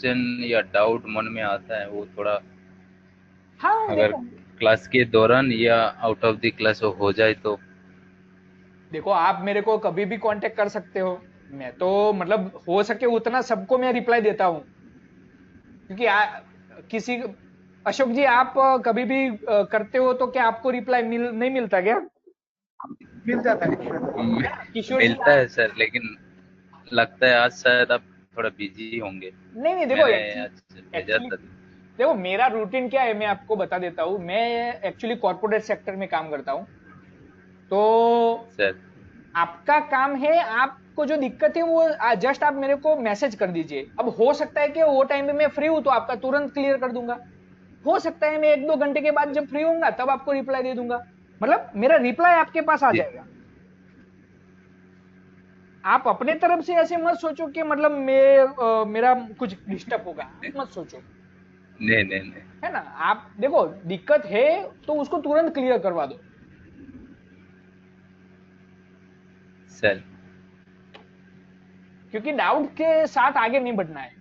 Question या doubt मन में आता है वो थोड़ा, हाँ अगर देखो, क्लास के दौरान या आउट ऑफ द क्लास हो जाए तो। देखो आप मेरे को कभी भी कांटेक्ट कर सकते हो। मैं तो मतलब हो सके उतना सबको मैं रिप्लाई देता हूँ, क्योंकि किसी अशोक जी आप कभी भी करते हो तो क्या आपको रिप्लाई नहीं मिलता क्या? मिल जाता है। किशोर जी मिलता है सर, लेकिन लगता है आज शायद आप थोड़ा बिजी होंगे। नहीं नहीं, देखो मैंने एक्चुअली आज भेजा एक्चुअली था। देखो मेरा रूटीन क्या है मैं आपको बता देता हूँ। मैं एक्चुअली कॉर्पोरेट सेक्टर में काम करता हूँ। तो सर। आपका काम है, आपको जो दिक्कत है वो जस्ट आप मेरे को मैसेज कर दीजिए। अब हो सकता है कि वो टाइम में मैं फ्री हूं तो आपका तुरंत क्लियर कर दूंगा। हो सकता है मैं 1-2 घंटे के बाद जब फ्री होऊंगा तब आपको रिप्लाई दे दूंगा। मतलब मेरा रिप्लाई आपके पास आ जी। जाएगा। आप अपने तरफ से ऐसे मत सोचो कि मतलब मेरा कुछ डिस्टर्ब होगा, आप मत सोचो। नहीं नहीं नहीं। है ना? आप देखो दिक्कत है तो उसको तुरंत क्लियर करवा दो। सर। क्योंकि डाउट के साथ आगे नहीं बढ़ना है।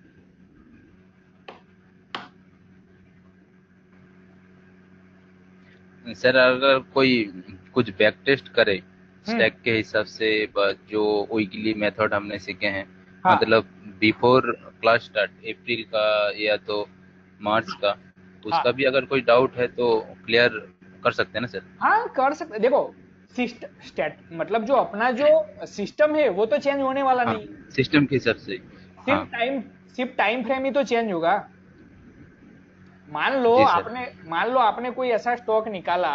सर अगर कोई कुछ बैक टेस्ट करे हम्म। स्टैक के हिसाब से, जो वीकली मेथड हमने सीखे हैं, हाँ मतलब बिफोर क्लास स्टार्ट अप्रैल का या तो मार्च का, उसका हाँ भी अगर कोई डाउट है तो क्लियर कर सकते हैं ना सर? हाँ, कर सकते। देखो सिस्ट स्टेट मतलब जो अपना जो सिस्टम है वो तो चेंज होने वाला हाँ, नहीं। सिस्टम के हिसाब से। सिर्फ हाँ। टाइम सिर्फ टाइम फ्रेम ही तो चेंज होगा। मान लो जी सर। आपने मान लो आपने कोई ऐसा स्टॉक निकाला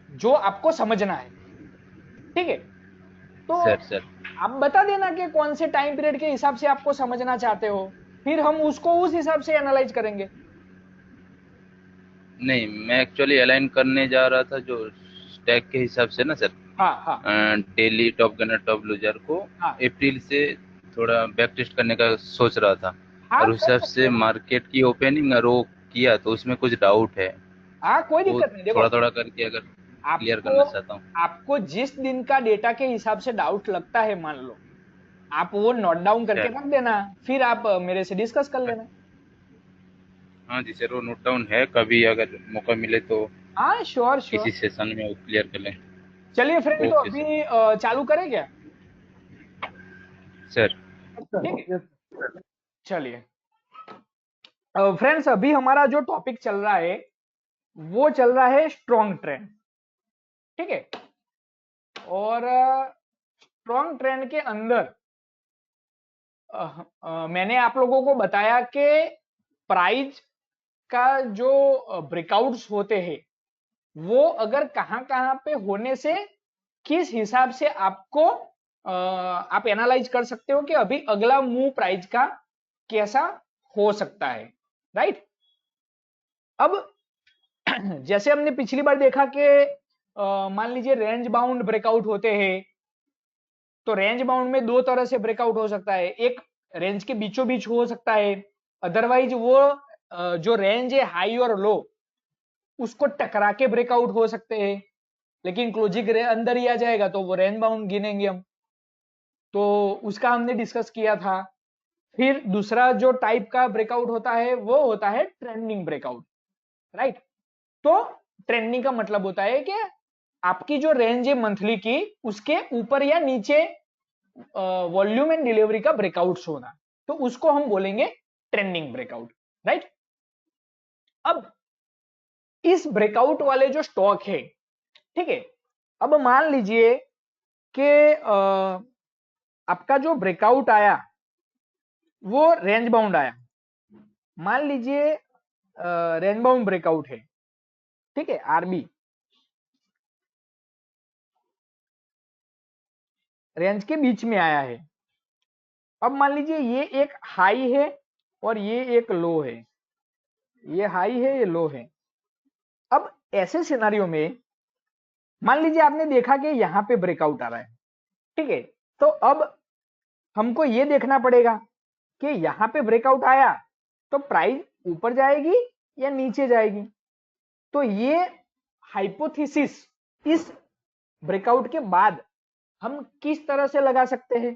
जो आपको समझना है। ठीक है? तो सर। सर। आप बता देना कि कौन से टाइम पीरियड के हिसाब से आपको समझना चाहते हो। फिर हम उसको उस हिसाब से एनालाइज करेंगे। नहीं, मैं एक्चुअली अलाइन करने जा रहा था जो स्टैक के हिसाब से ना सर, हाँ हाँ daily top gunner top loser को हाँ अप्रैल से थोड़ा बैक टेस्ट करने का सोच रहा था। हाँ, और उस कर हिसाब सकते से हो ना। मार्केट की ओपनिंग और वो किया तो उसमें कुछ डाउट है, हाँ, कोई वो दिक्कत नहीं। देखो थोड़ा थोड़ा करके अगर क्लियर आपको करना चाहता हूँ। आपको जिस दिन का डेटा के हिसाब से डाउट लगता है, मान लो आप वो नोट डाउन करके सर। रख देना। फिर आप मेरे से डिस्कस कर लेना। हाँ जी सर, वो नोट डाउन है, कभी अगर मौका मिले तो हाँ, श्योर किसी श्योर। सेशन में वो क्लियर कर लें। चलिए फ्रेंड, तो ओके सर। अभी चालू करें क्या? सर। ठीक है, चलिए। फ्रेंड्स, अभी हमारा जो टॉपिक चल रहा है वो चल रहा है स्ट्रॉन्ग ट्रेंड। ठीक है? और स्ट्रॉन्ग ट्रेंड के अंदर मैंने आप लोगों को बताया कि प्राइस का जो ब्रेकआउट्स होते हैं वो अगर कहां कहां पे होने से किस हिसाब से आपको आप एनालाइज कर सकते हो कि अभी अगला मूव प्राइस का कैसा हो सकता है। राइट? अब जैसे हमने पिछली बार देखा कि मान लीजिए रेंज बाउंड ब्रेकआउट होते हैं। तो रेंज बाउंड में दो तरह से ब्रेकआउट हो सकता है। एक रेंज के बीचों बीच हो सकता है। अदरवाइज वो जो रेंज है हाई और लो उसको टकरा के ब्रेकआउट हो सकते हैं। लेकिन क्लोजिंग अंदर ही आ जाएगा तो वो रेंज बाउंड गिनेंगे हम। तो उसका हमने डिस्कस किया था। फिर दूसरा जो टाइप का ब्रेकआउट होता है वो होता है ट्रेंडिंग ब्रेकआउट। राइट? तो ट्रेंडिंग का मतलब होता है कि आपकी जो रेंज है मंथली की उसके ऊपर या नीचे वॉल्यूम एंड डिलीवरी का ब्रेकआउट्स होना, तो उसको हम बोलेंगे ट्रेंडिंग ब्रेकआउट। राइट? अब इस ब्रेकआउट वाले जो स्टॉक है, ठीक है, अब मान लीजिए कि आपका जो ब्रेकआउट आया वो रेंज बाउंड आया। मान लीजिए रेंज बाउंड ब्रेकआउट है। ठीक है? आरबी रेंज के बीच में आया है। अब मान लीजिए ये एक हाई है और ये एक लो है। ये हाई है, ये लो है। अब ऐसे सिनारियो में मान लीजिए आपने देखा कि यहां पे ब्रेकआउट आ रहा है। ठीक है? तो अब हमको ये देखना पड़ेगा कि यहां पे ब्रेकआउट आया तो प्राइस ऊपर जाएगी या नीचे जाएगी। तो ये हाइपोथेसिस इस ब्रेकआउट के बाद हम किस तरह से लगा सकते हैं?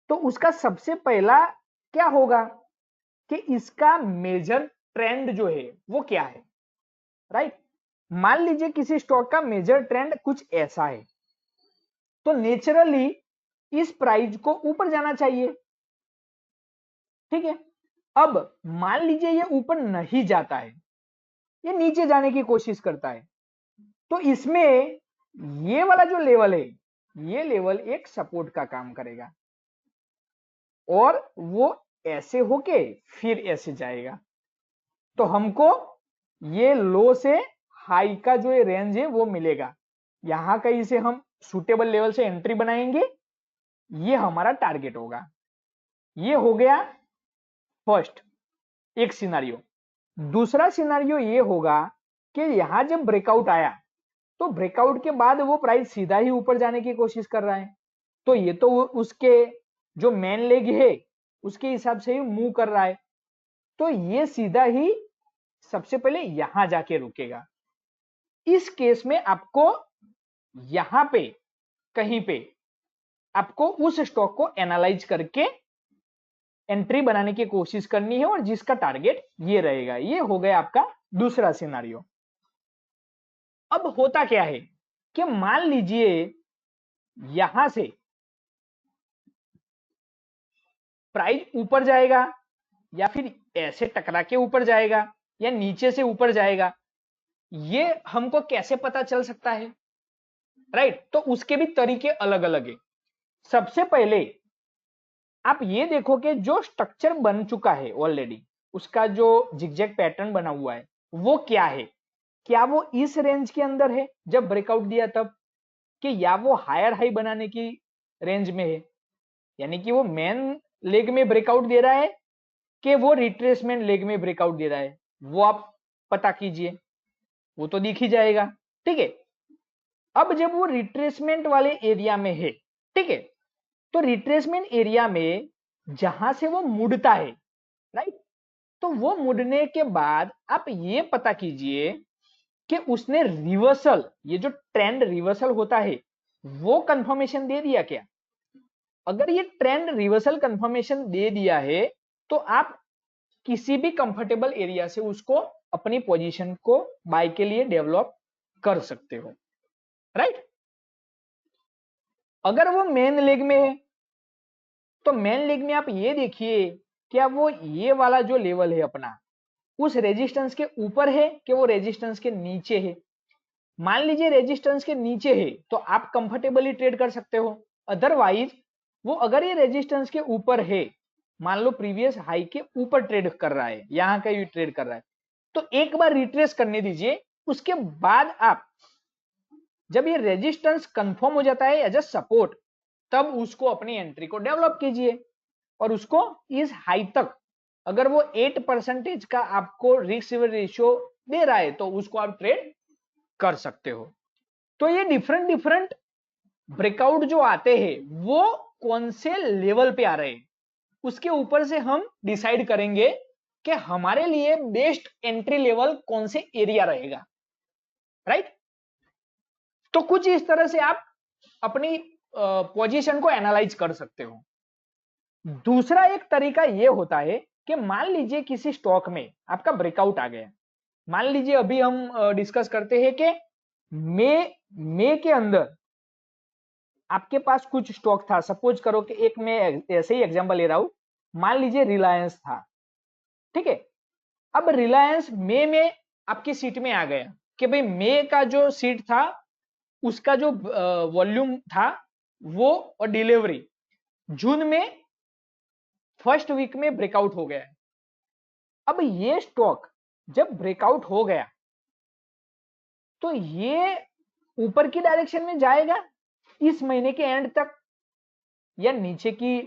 तो उसका सबसे पहला क्या होगा कि इसका मेजर ट्रेंड जो है वो क्या है, राइट। मान लीजिए किसी स्टॉक का मेजर ट्रेंड कुछ ऐसा है, तो नेचुरली इस प्राइस को ऊपर जाना चाहिए, ठीक है। अब मान लीजिए ये ऊपर नहीं जाता है, ये नीचे जाने की कोशिश करता है, तो इसमें ये वाला जो लेवल है, ये लेवल एक सपोर्ट का काम करेगा और वो ऐसे होके फिर ऐसे जाएगा। तो हमको ये लो से हाई का जो ये रेंज है वो मिलेगा, यहां कहीं से हम सुटेबल लेवल से एंट्री बनाएंगे, ये हमारा टारगेट होगा। ये हो गया फर्स्ट एक सिनारियो। दूसरा सिनारियो ये होगा कि यहां जब ब्रेकआउट आया तो ब्रेकआउट के बाद वो प्राइस सीधा ही ऊपर जाने की कोशिश कर रहा है, तो ये तो उसके जो मेन लेग है उसके हिसाब से ही मूव कर रहा है, तो ये सीधा ही सबसे पहले यहां जाके रुकेगा। इस केस में आपको यहां पे कहीं पे आपको उस स्टॉक को एनालाइज करके एंट्री बनाने की कोशिश करनी है और जिसका टारगेट ये रहेगा। ये हो गया आपका दूसरा सिनारियो। अब होता क्या है कि मान लीजिए यहां से प्राइस ऊपर जाएगा या फिर ऐसे टकरा के ऊपर जाएगा या नीचे से ऊपर जाएगा, ये हमको कैसे पता चल सकता है, राइट। तो उसके भी तरीके अलग अलग है। सबसे पहले आप ये देखो कि जो स्ट्रक्चर बन चुका है ऑलरेडी, उसका जो जिगजैग पैटर्न बना हुआ है वो क्या है, क्या वो इस रेंज के अंदर है जब ब्रेकआउट दिया तब, कि या वो हायर हाई बनाने की रेंज में है, यानी कि वो मेन लेग में ब्रेकआउट दे रहा है कि वो रिट्रेसमेंट लेग में ब्रेकआउट दे रहा है, वो आप पता कीजिए, वो तो दिख ही जाएगा, ठीक है। अब जब वो रिट्रेसमेंट वाले एरिया में है, ठीक है, तो रिट्रेसमेंट एरिया में जहां से वो मुड़ता है, राइट, तो वो मुड़ने के बाद आप ये पता कीजिए कि उसने रिवर्सल, ये जो ट्रेंड रिवर्सल होता है वो कंफर्मेशन दे दिया क्या। अगर ये ट्रेंड रिवर्सल कंफर्मेशन दे दिया है तो आप किसी भी कंफर्टेबल एरिया से उसको अपनी पोजीशन को बाय के लिए डेवलप कर सकते हो, राइट। अगर वो मेन लेग में है तो मेन लेग में आप ये देखिए क्या वो ये वाला जो लेवल है अपना उस रेजिस्टेंस के ऊपर है कि वो रेजिस्टेंस के नीचे है। मान लीजिए रेजिस्टेंस के नीचे है तो आप कंफर्टेबली ट्रेड कर सकते हो, अदरवाइज वो अगर ये रेजिस्टेंस के ऊपर है, मान लो प्रीवियस हाई के ऊपर ट्रेड कर रहा है, यहां का ही ट्रेड कर रहा है, तो एक बार रिट्रेस करने दीजिए, उसके बाद आप जब ये रेजिस्टेंस कंफर्म हो जाता है एज अ सपोर्ट, तब उसको अपनी एंट्री को डेवलप कीजिए और उसको इस हाई तक, अगर वो 8% का आपको रिस्क रेशियो दे रहा है तो उसको आप ट्रेड कर सकते हो। तो ये डिफरेंट डिफरेंट ब्रेकआउट जो आते हैं वो कौन से लेवल पे आ रहे हैं उसके ऊपर से हम डिसाइड करेंगे कि हमारे लिए बेस्ट एंट्री लेवल कौन से एरिया रहेगा, राइट। तो कुछ इस तरह से आप अपनी पोजीशन को एनालाइज कर सकते हो। दूसरा एक तरीका ये होता है कि मान लीजिए किसी स्टॉक में आपका ब्रेकआउट आ गया, मान लीजिए अभी हम डिस्कस करते हैं कि मई के अंदर आपके पास कुछ स्टॉक था, सपोज करो कि एक मैं ऐसे ही एग्जांपल ले रहा हूं, मान लीजिए रिलायंस था, ठीक है। अब रिलायंस मई में आपकी सीट में आ गया कि भाई मई का जो सीट था उसका जो वॉल्यूम था वो और डिलीवरी जून में फर्स्ट वीक में ब्रेकआउट हो गया है। अब ये स्टॉक जब ब्रेकआउट हो गया तो ये ऊपर की डायरेक्शन में जाएगा इस महीने के एंड तक या नीचे की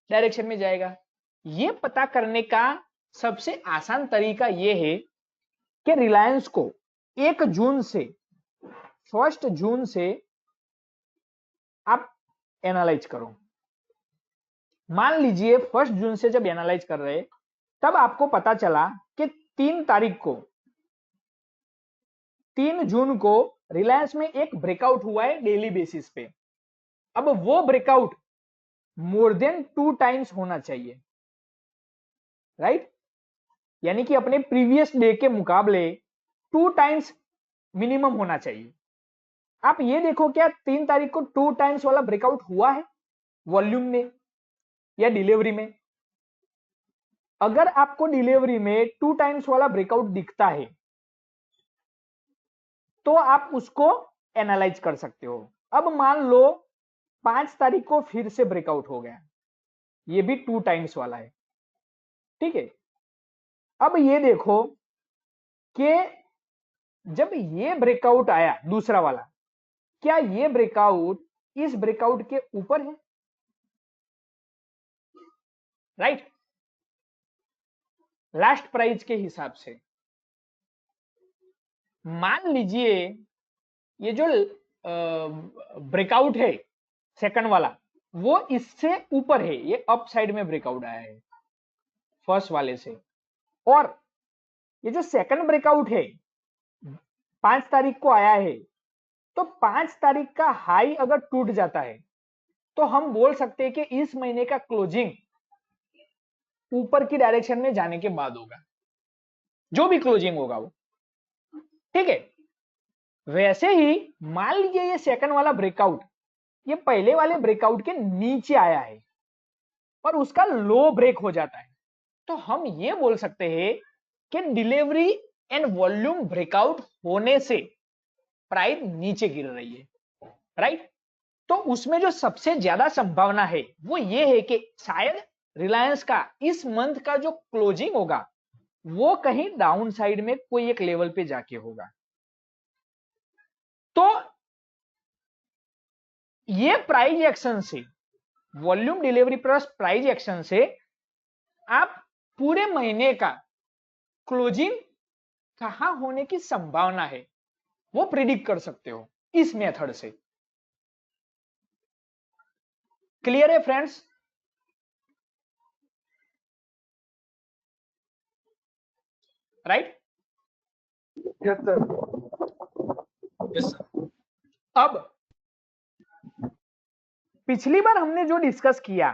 डायरेक्शन में जाएगा। ये पता करने का सबसे आसान तरीका ये है कि रिलायंस को 1 जून से 1 जून से आप एनालाइज करो। मान लीजिए 1 जून से जब एनालाइज कर रहे तब आपको पता चला कि 3 जून को रिलायंस में एक ब्रेकआउट हुआ है डेली बेसिस पे। अब वो ब्रेकआउट मोर देन 2 टाइम्स होना चाहिए, राइट, यानी कि अपने प्रीवियस डे के मुकाबले 2 टाइम्स मिनिमम होना चाहिए। आप ये देखो क्या 3 तारीख को 2 टाइम्स वाला ब्रेकआउट हुआ है वॉल्यूम में या डिलीवरी में? अगर आपको डिलीवरी में 2 टाइम्स वाला ब्रेकआउट दिखता है तो आप उसको एनालाइज कर सकते हो। अब मान लो 5 तारीख को फिर से ब्रेकआउट हो गया, ये भी 2 टाइम्स वाला है, ठीक है। अब ये देखो कि जब ये ब्रेकआउट आया दूसरा वाला, क्या ये ब्रेकआउट इस ब्रेकआउट के ऊपर है? राइट, लास्ट प्राइस के हिसाब से मान लीजिए ये जो ब्रेकआउट है सेकंड वाला वो इससे ऊपर है, ये अप साइड में ब्रेकआउट आया है फर्स्ट वाले से, और ये जो सेकंड ब्रेकआउट है 5 तारीख को आया है, तो 5 तारीख का हाई अगर टूट जाता है तो हम बोल सकते हैं कि इस महीने का क्लोजिंग ऊपर की डायरेक्शन में जाने के बाद होगा, जो भी क्लोजिंग होगा वो, ठीक है। वैसे ही मान लीजिए ये सेकंड वाला ब्रेकआउट ये पहले वाले ब्रेकआउट के नीचे आया है और उसका लो ब्रेक हो जाता है, तो हम ये बोल सकते हैं कि डिलीवरी एंड वॉल्यूम ब्रेकआउट होने से प्राइस नीचे गिर रही है, राइट। तो उसमें जो सबसे ज्यादा संभावना है वो ये है कि शायद रिलायंस का इस मंथ का जो क्लोजिंग होगा वो कहीं डाउन साइड में कोई एक लेवल पे जाके होगा। तो ये प्राइस एक्शन से, volume delivery plus price action से आप पूरे महीने का क्लोजिंग कहां होने की संभावना है वो प्रिडिक्ट कर सकते हो इस मेथड से। क्लियर है friends? Right, yes sir. Yes. अब पिछली बार हमने जो डिस्कस किया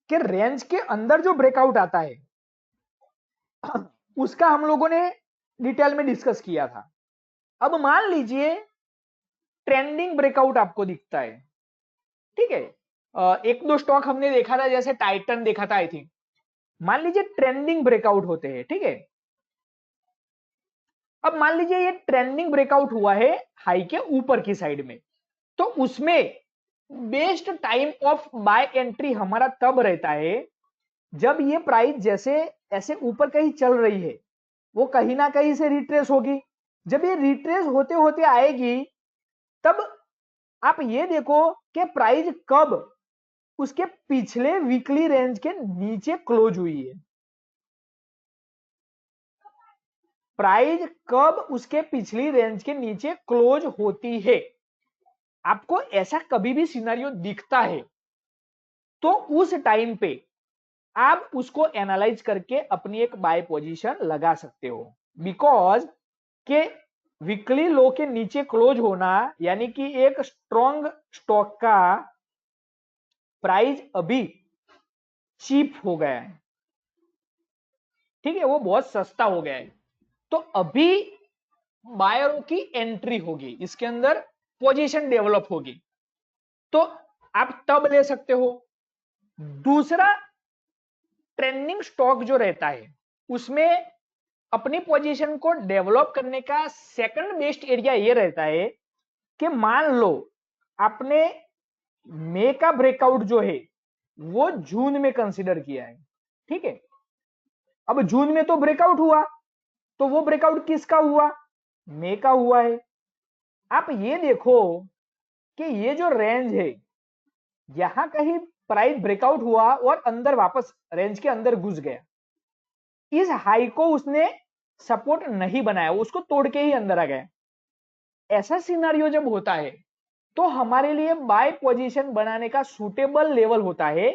कि रेंज के अंदर जो ब्रेकआउट आता है उसका हम लोगों ने डिटेल में डिस्कस किया था। अब मान लीजिए ट्रेंडिंग ब्रेकआउट आपको दिखता है, ठीक है। एक दो स्टॉक हमने देखा था, जैसे टाइटन देखा था आई थिंक। मान लीजिए ट्रेंडिंग ब्रेकआउट होते हैं, ठीक है। अब मान लीजिए ये ट्रेंडिंग ब्रेकआउट हुआ है हाई के ऊपर की साइड में, तो उसमें best time of buy entry हमारा तब रहता है जब ये प्राइस जैसे ऐसे ऊपर कहीं चल रही है, वो कहीं ना कहीं से रिट्रेस होगी। जब ये रिट्रेस होते होते आएगी तब आप ये देखो कि प्राइस कब उसके पिछले वीकली रेंज के नीचे क्लोज हुई है, प्राइस कब उसके पिछली रेंज के नीचे क्लोज होती है। आपको ऐसा कभी भी सिनेरियो दिखता है तो उस टाइम पे आप उसको एनालाइज करके अपनी एक बाय पोजीशन लगा सकते हो, बिकॉज के वीकली लो के नीचे क्लोज होना यानी कि एक स्ट्रॉन्ग स्टॉक का प्राइस अभी चीप हो गया है, ठीक है, वो बहुत सस्ता हो गया है, तो अभी बायरों की एंट्री होगी, इसके अंदर पोजीशन डेवलप होगी, तो आप तब ले सकते हो। दूसरा, ट्रेंडिंग स्टॉक जो रहता है उसमें अपनी पोजीशन को डेवलप करने का सेकंड बेस्ट एरिया ये रहता है कि मान लो आपने मई का ब्रेकआउट जो है वो जून में कंसीडर किया है, ठीक है। अब जून में तो ब्रेकआउट हुआ, तो वो ब्रेकआउट किसका हुआ? मई का हुआ है। आप ये देखो कि ये जो रेंज है यहां कहीं प्राइस ब्रेकआउट हुआ और अंदर वापस रेंज के अंदर घुस गया, इस हाई को उसने सपोर्ट नहीं बनाया, उसको तोड़ के ही अंदर आ गया। ऐसा सिनेरियो जब होता है तो हमारे लिए बाय पोजीशन बनाने का सूटेबल लेवल होता है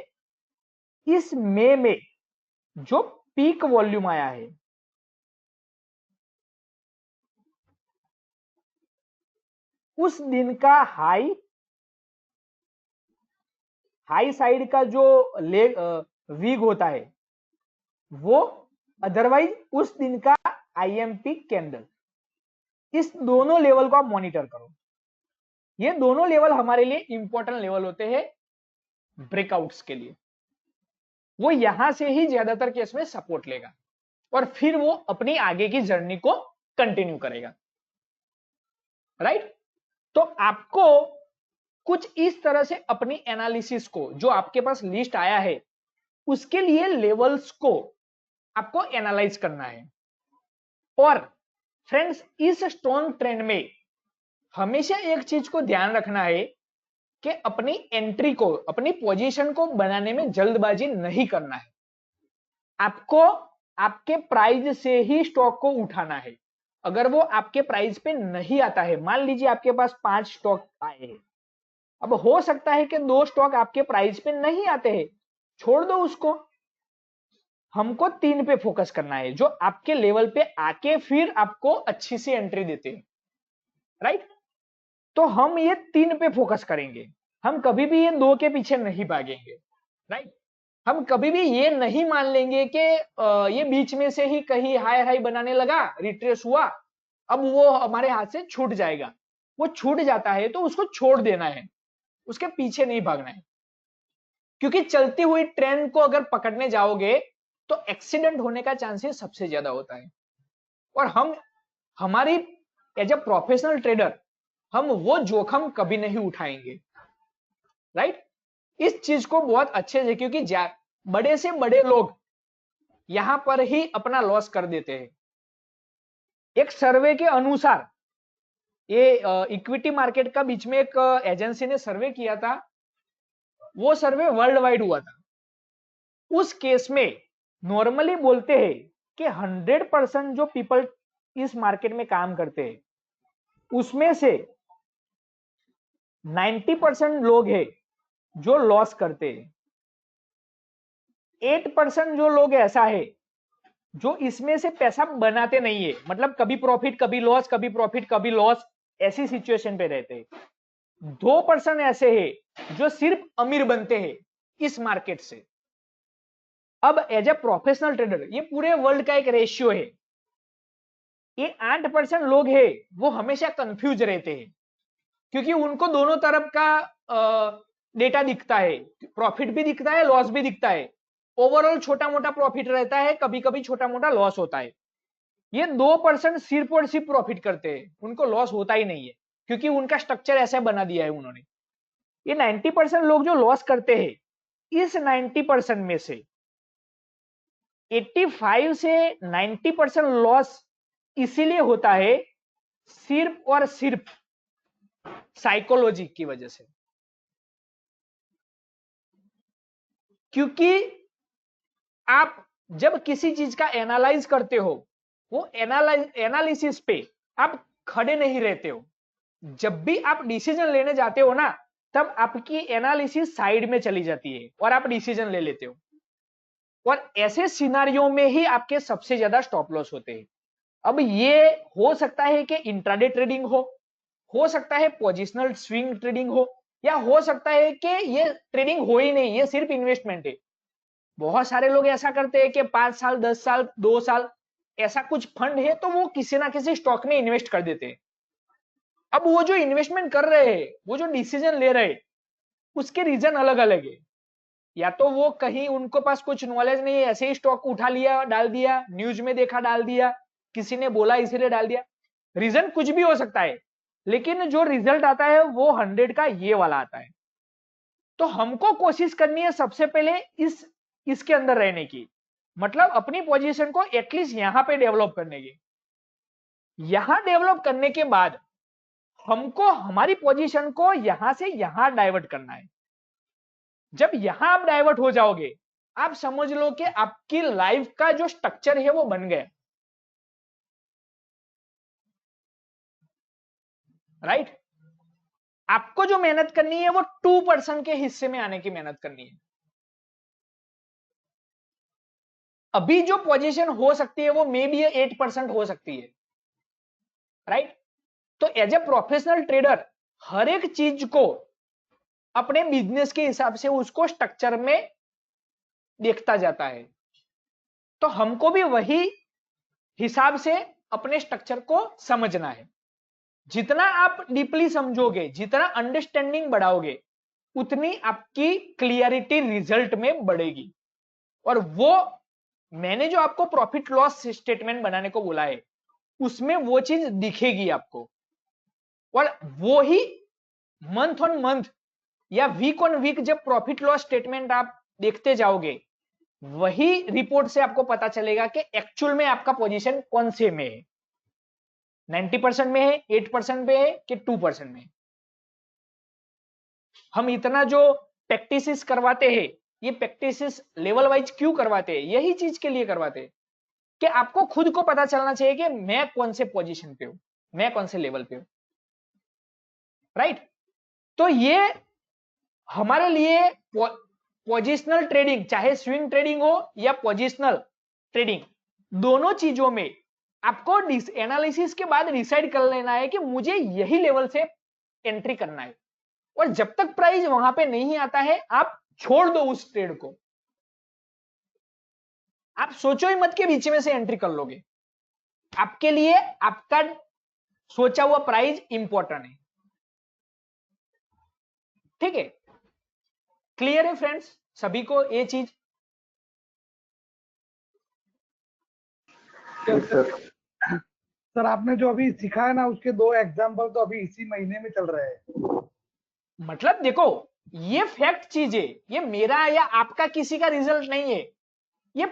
इस मई में जो पीक वॉल्यूम आया है, उस दिन का हाई साइड का जो लेग वीक होता है वो अदरवाइज उस दिन का IMP कैंडल, इस दोनों लेवल को आप मॉनिटर करो। ये दोनों लेवल हमारे लिए इंपॉर्टेंट लेवल होते हैं ब्रेकआउट्स के लिए। वो यहां से ही ज्यादातर केस में सपोर्ट लेगा और फिर वो अपनी आगे की जर्नी को कंटिन्यू करेगा, राइट। तो आपको कुछ इस तरह से अपनी एनालिसिस को, जो आपके पास लिस्ट आया है, उसके लिए लेवल्स को आपको एनालाइज करना है। और फ्रेंड्स, इस स्ट्रॉन्ग ट्रेंड में हमेशा एक चीज को ध्यान रखना है कि अपनी एंट्री को, अपनी पोजीशन को बनाने में जल्दबाजी नहीं करना है। आपको आपके प्राइस से ही स्टॉक को उठाना है। अगर वो आपके प्राइस पे नहीं आता है, मान लीजिए आपके पास 5 स्टॉक आए हैं, अब हो सकता है कि 2 स्टॉक आपके प्राइस पे नहीं आते हैं, छोड़ दो उसको। हमको 3 पे फोकस करना है, जो आपके लेवल पे आके फिर आपको अच्छी सी एंट्री देते हैं, राइट। तो हम ये 3 पे फोकस करेंगे, हम कभी भी ये 2 के पीछे नहीं भागेंगे, राइट। हम कभी भी ये नहीं मान लेंगे कि ये बीच में से ही कहीं हाई हाई बनाने लगा, रिट्रेस हुआ, अब वो हमारे हाथ से छूट जाएगा। वो छूट जाता है तो उसको छोड़ देना है, उसके पीछे नहीं भागना है। क्योंकि चलती हुई ट्रेंड को अगर पकड़ने जाओगे तो एक्सीडेंट होने का चांसेस सबसे ज्यादा होता है। और हमारी एज अ प्रोफेशनल ट्रेडर हम वो जोखिम कभी नहीं उठाएंगे, राइट। इस चीज को बहुत अच्छे से, क्योंकि बड़े से बड़े लोग यहां पर ही अपना लॉस कर देते हैं। एक सर्वे के अनुसार, ये इक्विटी मार्केट का बीच में एक एजेंसी ने सर्वे किया था, वो सर्वे वर्ल्ड वाइड हुआ था। उस केस में नॉर्मली बोलते हैं कि 100% जो पीपल इस मार्केट में काम करते हैं, उसमें से 90% लोग हैं जो लॉस करते हैं। 8% जो लोग ऐसा है जो इसमें से पैसा बनाते नहीं है, मतलब कभी प्रॉफिट कभी लॉस, कभी प्रॉफिट कभी लॉस, ऐसी सिचुएशन पे रहते हैं। 2% ऐसे हैं जो सिर्फ अमीर बनते हैं इस मार्केट से। अब एज ए प्रोफेशनल ट्रेडर, ये पूरे वर्ल्ड का एक रेशियो है। ये 8% लोग हैं वो हमेशा कंफ्यूज रहते हैं, क्योंकि उनको दोनों तरफ का डेटा दिखता है, प्रॉफिट भी दिखता है, लॉस भी दिखता है। ओवरऑल छोटा मोटा प्रॉफिट रहता है, कभी कभी छोटा मोटा लॉस होता है। ये 2% सिर्फ और सिर्फ प्रॉफिट करते हैं, उनको लॉस होता ही नहीं है, क्योंकि उनका स्ट्रक्चर ऐसा बना दिया है उन्होंने। ये 90% लोग जो लॉस करते हैं, इस 90% में से 85 से 90% लॉस इसीलिए होता है सिर्फ और सिर्फ साइकोलॉजी की वजह से। क्योंकि आप जब किसी चीज का एनालाइज करते हो, वो एनालिसिस पे आप खड़े नहीं रहते हो। जब भी आप डिसीजन लेने जाते हो ना, तब आपकी एनालिसिस साइड में चली जाती है और आप डिसीजन ले लेते हो। और ऐसे सिनारियों में ही आपके सबसे ज्यादा स्टॉप लॉस होते हैं। अब ये हो सकता है कि इंट्राडे ट्रेडिंग हो सकता है पोजिशनल स्विंग ट्रेडिंग हो, या हो सकता है कि ये ट्रेडिंग हो ही नहीं, ये सिर्फ इन्वेस्टमेंट है। बहुत सारे लोग ऐसा करते हैं कि 5 साल 10 साल 2 साल ऐसा कुछ फंड है तो वो किसी ना किसी स्टॉक में इन्वेस्ट कर देते हैं। अब वो जो इन्वेस्टमेंट कर रहे हैं, वो जो डिसीजन ले रहे हैं, उसके रीजन अलग अलग है। या तो वो कहीं उनको पास कुछ नॉलेज नहीं है, ऐसे ही स्टॉक उठा लिया डाल दिया, न्यूज में देखा डाल दिया, किसी ने बोला इसीलिए डाल दिया। रीजन कुछ भी हो सकता है, लेकिन जो रिजल्ट आता है वो 100 का ये वाला आता है। तो हमको कोशिश करनी है सबसे पहले इसके अंदर रहने की, मतलब अपनी पोजीशन को एटलीस्ट यहां पे डेवलप करने की। यहां डेवलप करने के बाद हमको हमारी पोजीशन को यहां से यहां डाइवर्ट करना है। जब यहां आप डाइवर्ट हो जाओगे, आप समझ लो कि आपकी लाइफ का जो स्ट्रक्चर है वो बन गया, राइट। आपको जो मेहनत करनी है वो 2% के हिस्से में आने की मेहनत करनी है। अभी जो पोजीशन हो सकती है वो मे बी 8% हो सकती है, राइट। तो एज ए प्रोफेशनल ट्रेडर हर एक चीज को अपने बिजनेस के हिसाब से उसको स्ट्रक्चर में देखता जाता है। तो हमको भी वही हिसाब से अपने स्ट्रक्चर को समझना है। जितना आप डीपली समझोगे, जितना अंडरस्टैंडिंग बढ़ाओगे, उतनी आपकी क्लियरिटी रिजल्ट में बढ़ेगी। और वो मैंने जो आपको प्रॉफिट लॉस स्टेटमेंट बनाने को बोला है, उसमें वो चीज दिखेगी आपको। और वो ही मंथ ऑन मंथ या वीक ऑन वीक जब प्रॉफिट लॉस स्टेटमेंट आप देखते जाओगे, वही रिपोर्ट से आपको पता चलेगा कि एक्चुअल में आपका पोजीशन कौन से में है, 90% में है, 8% में है कि 2% में है। हम इतना जो प्रैक्टिस करवाते हैं, ये प्रैक्टिस लेवल वाइज क्यों करवाते हैं? यही चीज के लिए करवाते हैं कि आपको खुद को पता चलना चाहिए कि मैं कौन से पोजीशन पे हूं, मैं कौन से लेवल पे हूं, राइट। तो ये हमारे लिए पोजिशनल ट्रेडिंग, चाहे स्विंग ट्रेडिंग हो या पोजिशनल ट्रेडिंग, दोनों चीजों में आपको एनालिसिस के बाद डिसाइड कर लेना है कि मुझे यही लेवल से एंट्री करना है। और जब तक प्राइस वहां पे नहीं आता है, आप छोड़ दो उस ट्रेड को। आप सोचो ही मत के बीच में से एंट्री कर लोगे। आपके लिए आपका सोचा हुआ प्राइस इंपॉर्टेंट है, ठीक है। क्लियर है फ्रेंड्स सभी को ये चीज? सर आपने जो अभी सिखाया ना, उसके 2 एग्जाम्पल तो अभी इसी महीने में चल रहे हैं। मतलब देखो, ये फैक्ट चीज है, ये मेरा या आपका किसी का रिजल्ट नहीं है। ये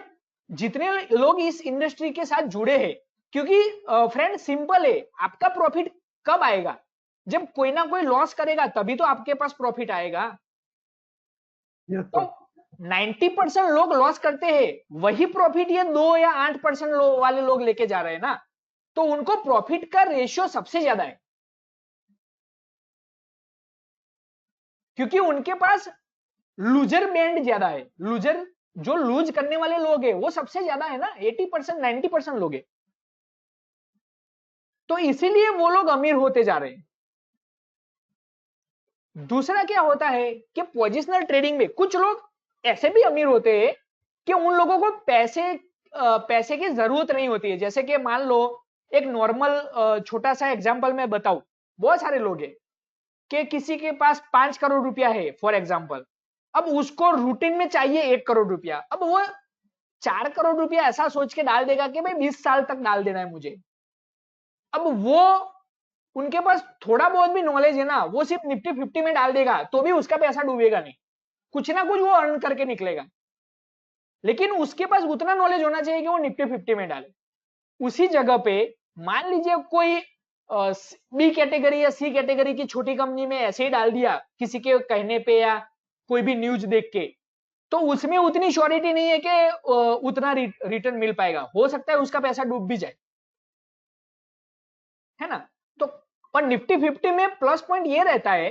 जितने लोग इस इंडस्ट्री के साथ जुड़े हैं, क्योंकि फ्रेंड सिंपल है, आपका प्रॉफिट कब आएगा? जब कोई ना कोई लॉस करेगा, तभी तो आपके पास प्रॉफिट आएगा। तो 90% लोग लॉस करते हैं, वही प्रॉफिट ये 2 या 8% वाले लोग लेके जा रहे हैं ना, तो उनको प्रॉफिट का रेशियो सबसे ज्यादा है, क्योंकि उनके पास लूजर बैंड ज्यादा है। लूजर जो लूज करने वाले लोग हैं वो सबसे ज्यादा है ना, 80% 90% लोग हैं। तो इसीलिए वो लोग अमीर होते जा रहे हैं। दूसरा क्या होता है कि पोजिशनल ट्रेडिंग में कुछ लोग ऐसे भी अमीर होते हैं कि उन लोगों को पैसे की जरूरत नहीं होती है। जैसे कि मान लो एक नॉर्मल छोटा सा एग्जांपल मैं बताऊं, बहुत सारे लोग हैं कि किसी के पास 5 करोड़ रुपया है फॉर एग्जांपल, अब उसको रूटीन में चाहिए 1 करोड़ रुपया। अब वो 4 करोड़ रुपया ऐसा सोच के डाल देगा कि भाई 20 साल तक डाल देना है मुझे। अब वो उनके पास थोड़ा बहुत भी नॉलेज है ना, वो सिर्फ निफ्टी 50 में डाल देगा तो भी उसका पैसा डूबेगा नहीं, कुछ ना कुछ वो अर्न करके निकलेगा। लेकिन उसके पास उतना नॉलेज होना चाहिए कि वो निफ्टी 50 में डाले। उसी जगह पे मान लीजिए कोई बी कैटेगरी या सी कैटेगरी की छोटी कंपनी में ऐसे ही डाल दिया किसी के कहने पे या कोई भी न्यूज देख के, तो उसमें उतनी श्योरिटी नहीं है कि उतना रिटर्न मिल पाएगा, हो सकता है उसका पैसा डूब भी जाए, है ना। तो और निफ्टी 50 में प्लस पॉइंट ये रहता है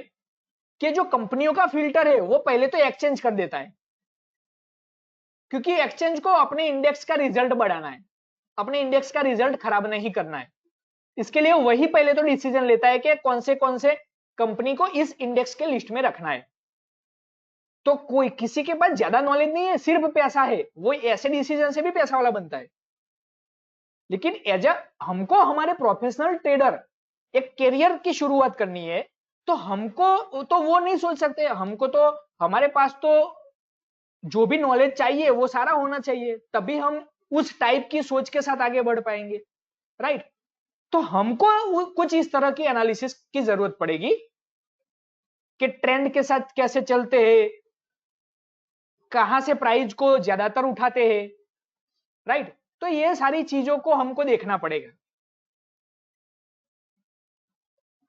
कि जो कंपनियों का फिल्टर है वो पहले तो एक्सचेंज कर देता है, क्योंकि एक्सचेंज को अपने इंडेक्स का रिजल्ट बढ़ाना है, अपने इंडेक्स का रिजल्ट खराब नहीं करना है। इसके लिए वही पहले तो डिसीजन लेता है कि कौन से कंपनी को इस इंडेक्स के लिस्ट में रखना है। तो कोई किसी के पास ज्यादा नॉलेज नहीं है, सिर्फ पैसा है, वो ऐसे डिसीजन से भी पैसा वाला बनता है। लेकिन एज हमको हमारे प्रोफेशनल ट्रेडर एक करियर की शुरुआत करनी है, तो हमको तो वो नहीं सोच सकते, हमको तो हमारे पास तो जो भी नॉलेज चाहिए वो सारा होना चाहिए, तभी हम उस टाइप की सोच के साथ आगे बढ़ पाएंगे, राइट। तो हमको कुछ इस तरह की एनालिसिस की जरूरत पड़ेगी कि ट्रेंड के साथ कैसे चलते हैं, कहां से प्राइस को ज्यादातर उठाते हैं, राइट। तो ये सारी चीजों को हमको देखना पड़ेगा।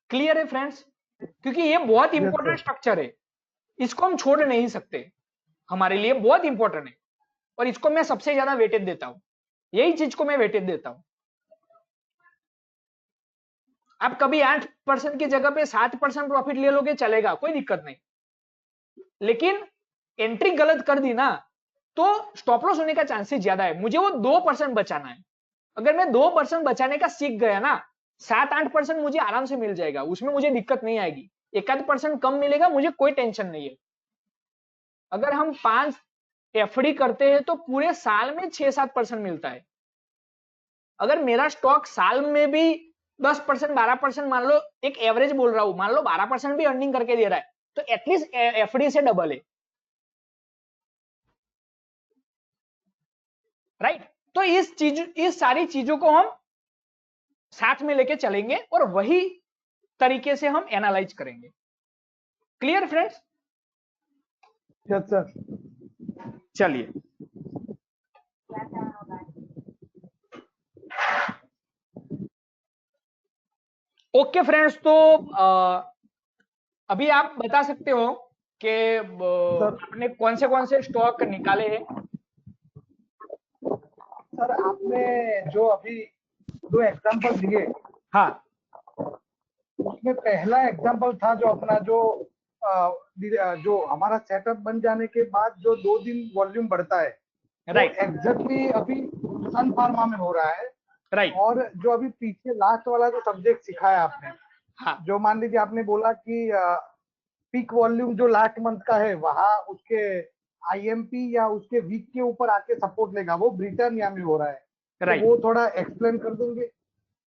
क्लियर है फ्रेंड्स? क्योंकि ये बहुत इंपॉर्टेंट स्ट्रक्चर है, इसको हम छोड़ नहीं सकते, हमारे लिए बहुत इंपॉर्टेंट है, और इसको मैं सबसे ज्यादा वेटेज देता हूं, यही चीज को मैं वेटेज देता हूं। आप कभी 8% की जगह पे 7% प्रॉफिट ले लोगे, चलेगा, कोई दिक्कत नहीं। लेकिन एंट्री गलत कर दी ना, तो स्टॉप लॉस होने का चांसेस ज्यादा है। मुझे वो 2% बचाना है, अगर मैं 2% बचाने का सीख गया ना, 7-8% मुझे आराम से मिल जाएगा, उसमें मुझे दिक्कत नहीं आएगी। 1-8% कम मिलेगा, मुझे कोई टेंशन नहीं है। अगर हम एफडी करते हैं तो पूरे साल में 6-7% मिलता है। अगर मेरा स्टॉक साल में भी 10%, 12%, मान लो एक एवरेज बोल रहा हूं, मान लो 12% भी अर्निंग करके दे रहा है, तो एटलीस्ट एफडी से डबल है, राइट। तो इस सारी चीजों को हम साथ में लेके चलेंगे और वही तरीके से हम एनालाइज करेंगे। Clear friends? Yes sir. चलिए, ओके फ्रेंड्स, तो अभी आप बता सकते हो कि आपने कौन से स्टॉक निकाले हैं? सर आपने जो अभी 2 एग्जांपल दिए, हाँ, उसमें पहला एग्जांपल था जो अपना जो हमारा सेटअप बन जाने के बाद जो 2 दिन वॉल्यूम बढ़ता है, राइट एग्जैक्टली अभी सन फार्मा में हो रहा है। राइट, और जो अभी पीछे लास्ट वाला जो सब्जेक्ट सिखाया आपने, हाँ जो मान लीजिए आपने बोला कि पीक वॉल्यूम जो लास्ट मंथ का है वहां उसके आईएमपी या उसके वीक के ऊपर आके सपोर्ट लेगा, वो ब्रिटानिया में हो रहा है। राइट। तो वो थोड़ा एक्सप्लेन कर देंगे?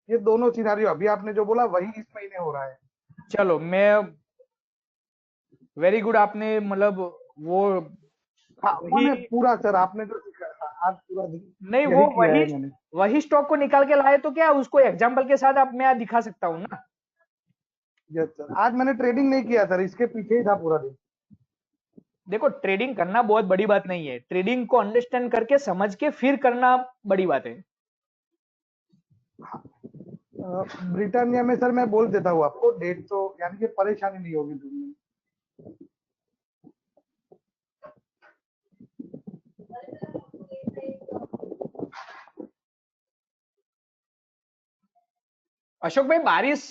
ये दोनों सिनारियो अभी आपने जो बोला वही इस महीने हो रहा है। चलो, मैं वेरी गुड, आपने मतलब वो हाँ, वही, मैंने पूरा सर आपने जो सिखाया आज पूरा दिन नहीं वो यही किया वही है मैंने। वही स्टॉक को निकाल के लाए, तो क्या उसको एग्जाम्पल के साथ आप मैं दिखा सकता हूँ ना। यस सर, आज मैंने ट्रेडिंग नहीं किया सर, इसके पीछे ही था पूरा दिन। देखो, ट्रेडिंग करना बहुत बड़ी बात नहीं है, ट्रेडिंग को अंडरस्टैंड करके समझ के फिर करना बड़ी बात है। ब्रिटानिया में सर मैं बोल देता हूँ आपको डेट, तो यानी कि परेशानी नहीं होगी दूर। अशोक भाई, बारिश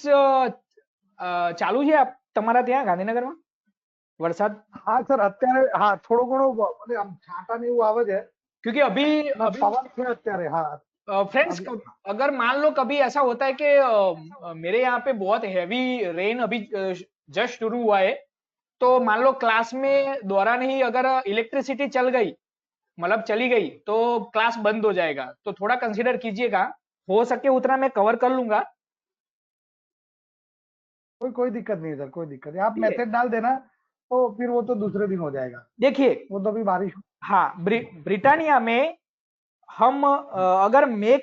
ચાલુ છે તમારા ત્યાં ગાંધીનગરમાં? વરસાદ? हाँ सर, અત્યારે હા થોડો ઘણો એટલે આમ છાંટા ને એવું આવે છે क्योंकि अभी અને પવન છે અત્યારે। हाँ फ्रेंड्स, अगर मान लो कभी ऐसा होता है कि मेरे यहाँ पे बहुत हैवी रेन अभी जस्ट शुरू हुआ है, तो मान लो क्लास में दौरान ही अगर इलेक्ट्रिसिटी चल गई, मतलब चली गई, तो क्लास बंद हो जाएगा, तो थोड़ा कंसीडर कीजिएगा। हो सके उतना मैं कवर कर लूंगा। कोई दिक्कत नहीं है सर, कोई दिक्कत नहीं। आप ठीक है। मैसेज डाल देना तो फिर वो तो दूसरे दिन हो जाएगा। देखिए, वो तो अभी बारिश। हाँ, ब्रिटानिया में हम अगर मई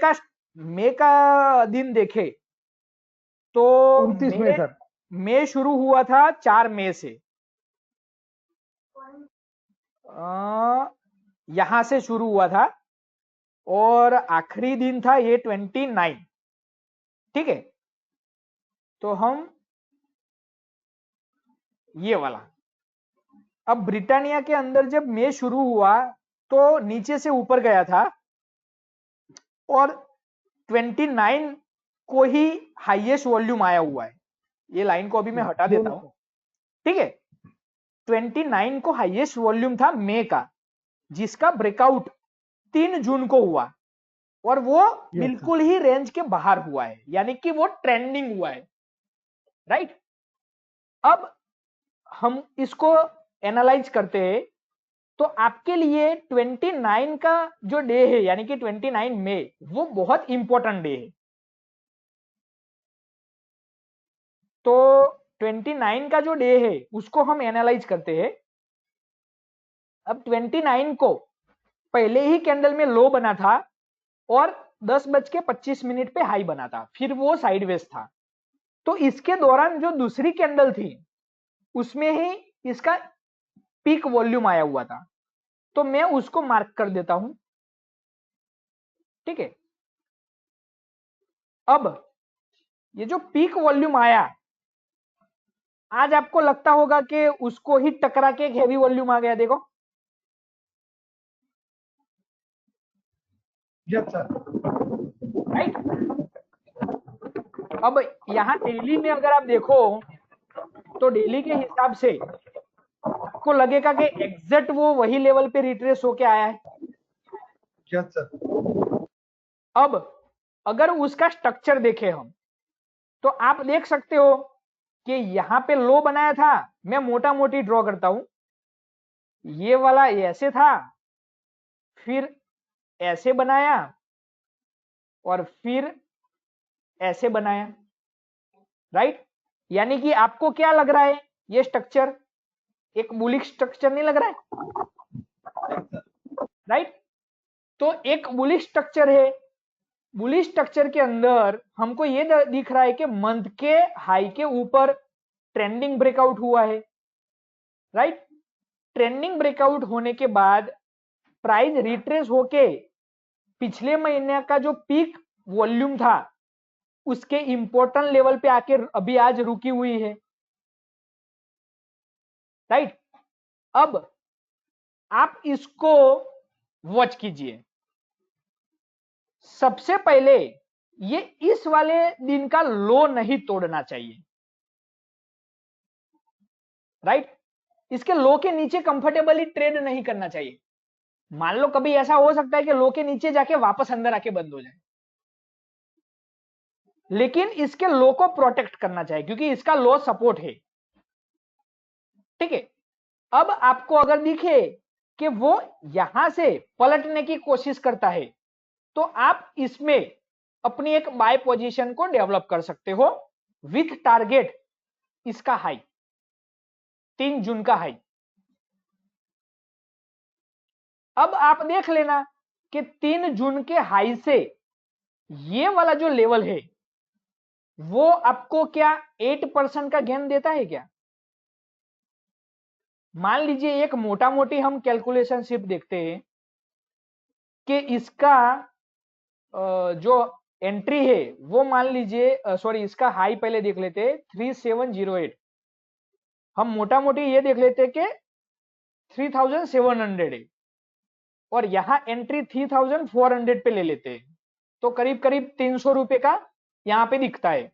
का दिन देखे तो 29 में सर। मई शुरू हुआ था 4 मई से, यहां से शुरू हुआ था और आखिरी दिन था ये 29। ठीक है, तो हम ये वाला, अब ब्रिटानिया के अंदर जब मई शुरू हुआ तो नीचे से ऊपर गया था और 29 को ही हाईएस्ट वॉल्यूम आया हुआ है। ये लाइन को अभी मैं हटा देता हूं, ठीक है। 29 को हाईएस्ट वॉल्यूम था मई का, जिसका ब्रेकआउट 3 जून को हुआ और वो बिल्कुल ही रेंज के बाहर हुआ है, यानी कि वो ट्रेंडिंग हुआ है, राइट। अब हम इसको एनालाइज करते हैं, तो आपके लिए 29 का जो डे है, यानी कि 29 मई, वो बहुत इंपॉर्टेंट डे है। तो 29 का जो डे है उसको हम एनालाइज करते हैं। अब 29 को पहले ही कैंडल में लो बना था और 10:25 पे हाई बना था, फिर वो साइडवेज था। तो इसके दौरान जो दूसरी कैंडल थी उसमें ही इसका पीक वॉल्यूम आया हुआ था, तो मैं उसको मार्क कर देता हूं, ठीक है। अब ये जो पीक वॉल्यूम आया, आज आपको लगता होगा कि उसको ही टकरा के एक हेवी वॉल्यूम आ गया, देखो। Yes sir. राइट। अब यहां डेली में अगर आप देखो तो डेली के हिसाब से आपको लगेगा कि एग्जैक्ट वो वही लेवल पे रिट्रेस होके आया है। Yes sir. अब अगर उसका स्ट्रक्चर देखें हम, तो आप देख सकते हो कि यहां पे लो बनाया था। मैं मोटा मोटी ड्रॉ करता हूं, ये वाला ऐसे था फिर ऐसे बनाया और फिर ऐसे बनाया, राइट। यानी कि आपको क्या लग रहा है, ये स्ट्रक्चर एक बुलिश स्ट्रक्चर नहीं लग रहा है, राइट। तो एक बुलिश स्ट्रक्चर है, बुलिश स्ट्रक्चर के अंदर हमको ये दिख रहा है कि मंथ के हाई के ऊपर ट्रेंडिंग ब्रेकआउट हुआ है, राइट। ट्रेंडिंग ब्रेकआउट होने के बाद प्राइस रिट्रेस होके पिछले महीने का जो पीक वॉल्यूम था उसके इंपॉर्टेंट लेवल पे आके अभी आज रुकी हुई है, राइट। अब आप इसको वॉच कीजिए। सबसे पहले ये इस वाले दिन का लो नहीं तोड़ना चाहिए, राइट। इसके लो के नीचे कंफर्टेबली ट्रेड नहीं करना चाहिए। मान लो कभी ऐसा हो सकता है कि लो के नीचे जाके वापस अंदर आके बंद हो जाए, लेकिन इसके लो को प्रोटेक्ट करना चाहिए क्योंकि इसका लो सपोर्ट है, ठीक है। अब आपको अगर दिखे कि वो यहां से पलटने की कोशिश करता है तो आप इसमें अपनी एक बाय पोजीशन को डेवलप कर सकते हो विथ टारगेट इसका हाई, 3 जून का हाई। अब आप देख लेना कि 3 जून के हाई से ये वाला जो लेवल है वो आपको क्या 8% का गेन देता है क्या? मान लीजिए एक मोटा मोटी हम कैलकुलेशन शिप देखते हैं कि इसका जो एंट्री है वो मान लीजिए सॉरी इसका हाई पहले देख लेते हैं 3708, हम मोटा मोटी ये देख लेते हैं कि 3700 है और यहां एंट्री 3400 पे ले लेते हैं तो करीब करीब 300 रुपए का यहां पे दिखता है।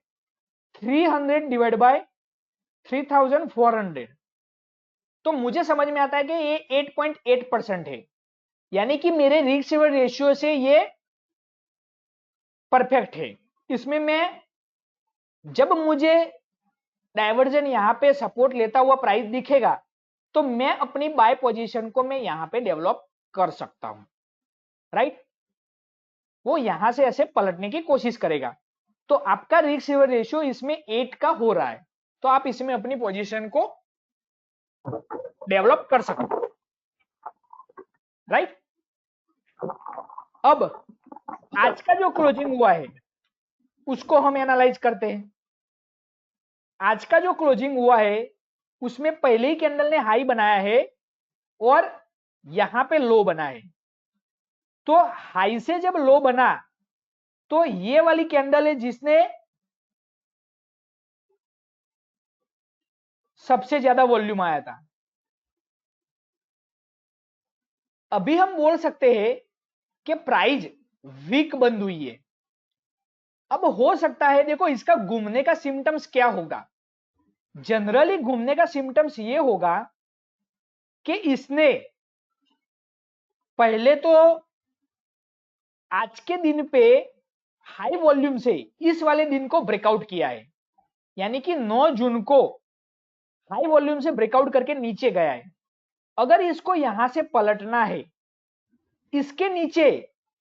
300 डिवाइड बाय 3400 तो मुझे समझ में आता है कि ये 8.8% है, यानी कि मेरे रिस्क रेशियो से ये परफेक्ट है। इसमें मैं जब मुझे डाइवर्जन यहां पे सपोर्ट लेता हुआ प्राइस दिखेगा तो मैं अपनी बाय पोजीशन को मैं यहां पे डेवलप कर सकता हूं, राइट। वो यहां से ऐसे पलटने की कोशिश करेगा तो आपका रिस्क रेशियो इसमें 8 का हो रहा है तो आप इसमें अपनी पोजीशन को डेवलप कर सकते हो, राइट। अब आज का जो क्लोजिंग हुआ है उसको हम एनालाइज करते हैं। आज का जो क्लोजिंग हुआ है उसमें पहले ही कैंडल ने हाई बनाया है और यहां पे लो बना है, तो हाई से जब लो बना तो ये वाली कैंडल है जिसने सबसे ज्यादा वॉल्यूम आया था। अभी हम बोल सकते हैं कि प्राइस वीक बंद हुई है। अब हो सकता है देखो इसका घूमने का सिम्टम्स क्या होगा, जनरली घूमने का सिम्टम्स ये होगा कि इसने पहले तो आज के दिन पे हाई वॉल्यूम से इस वाले दिन को ब्रेकआउट किया है, यानी कि 9 जून को हाई वॉल्यूम से ब्रेकआउट करके नीचे गया है। अगर इसको यहां से पलटना है इसके नीचे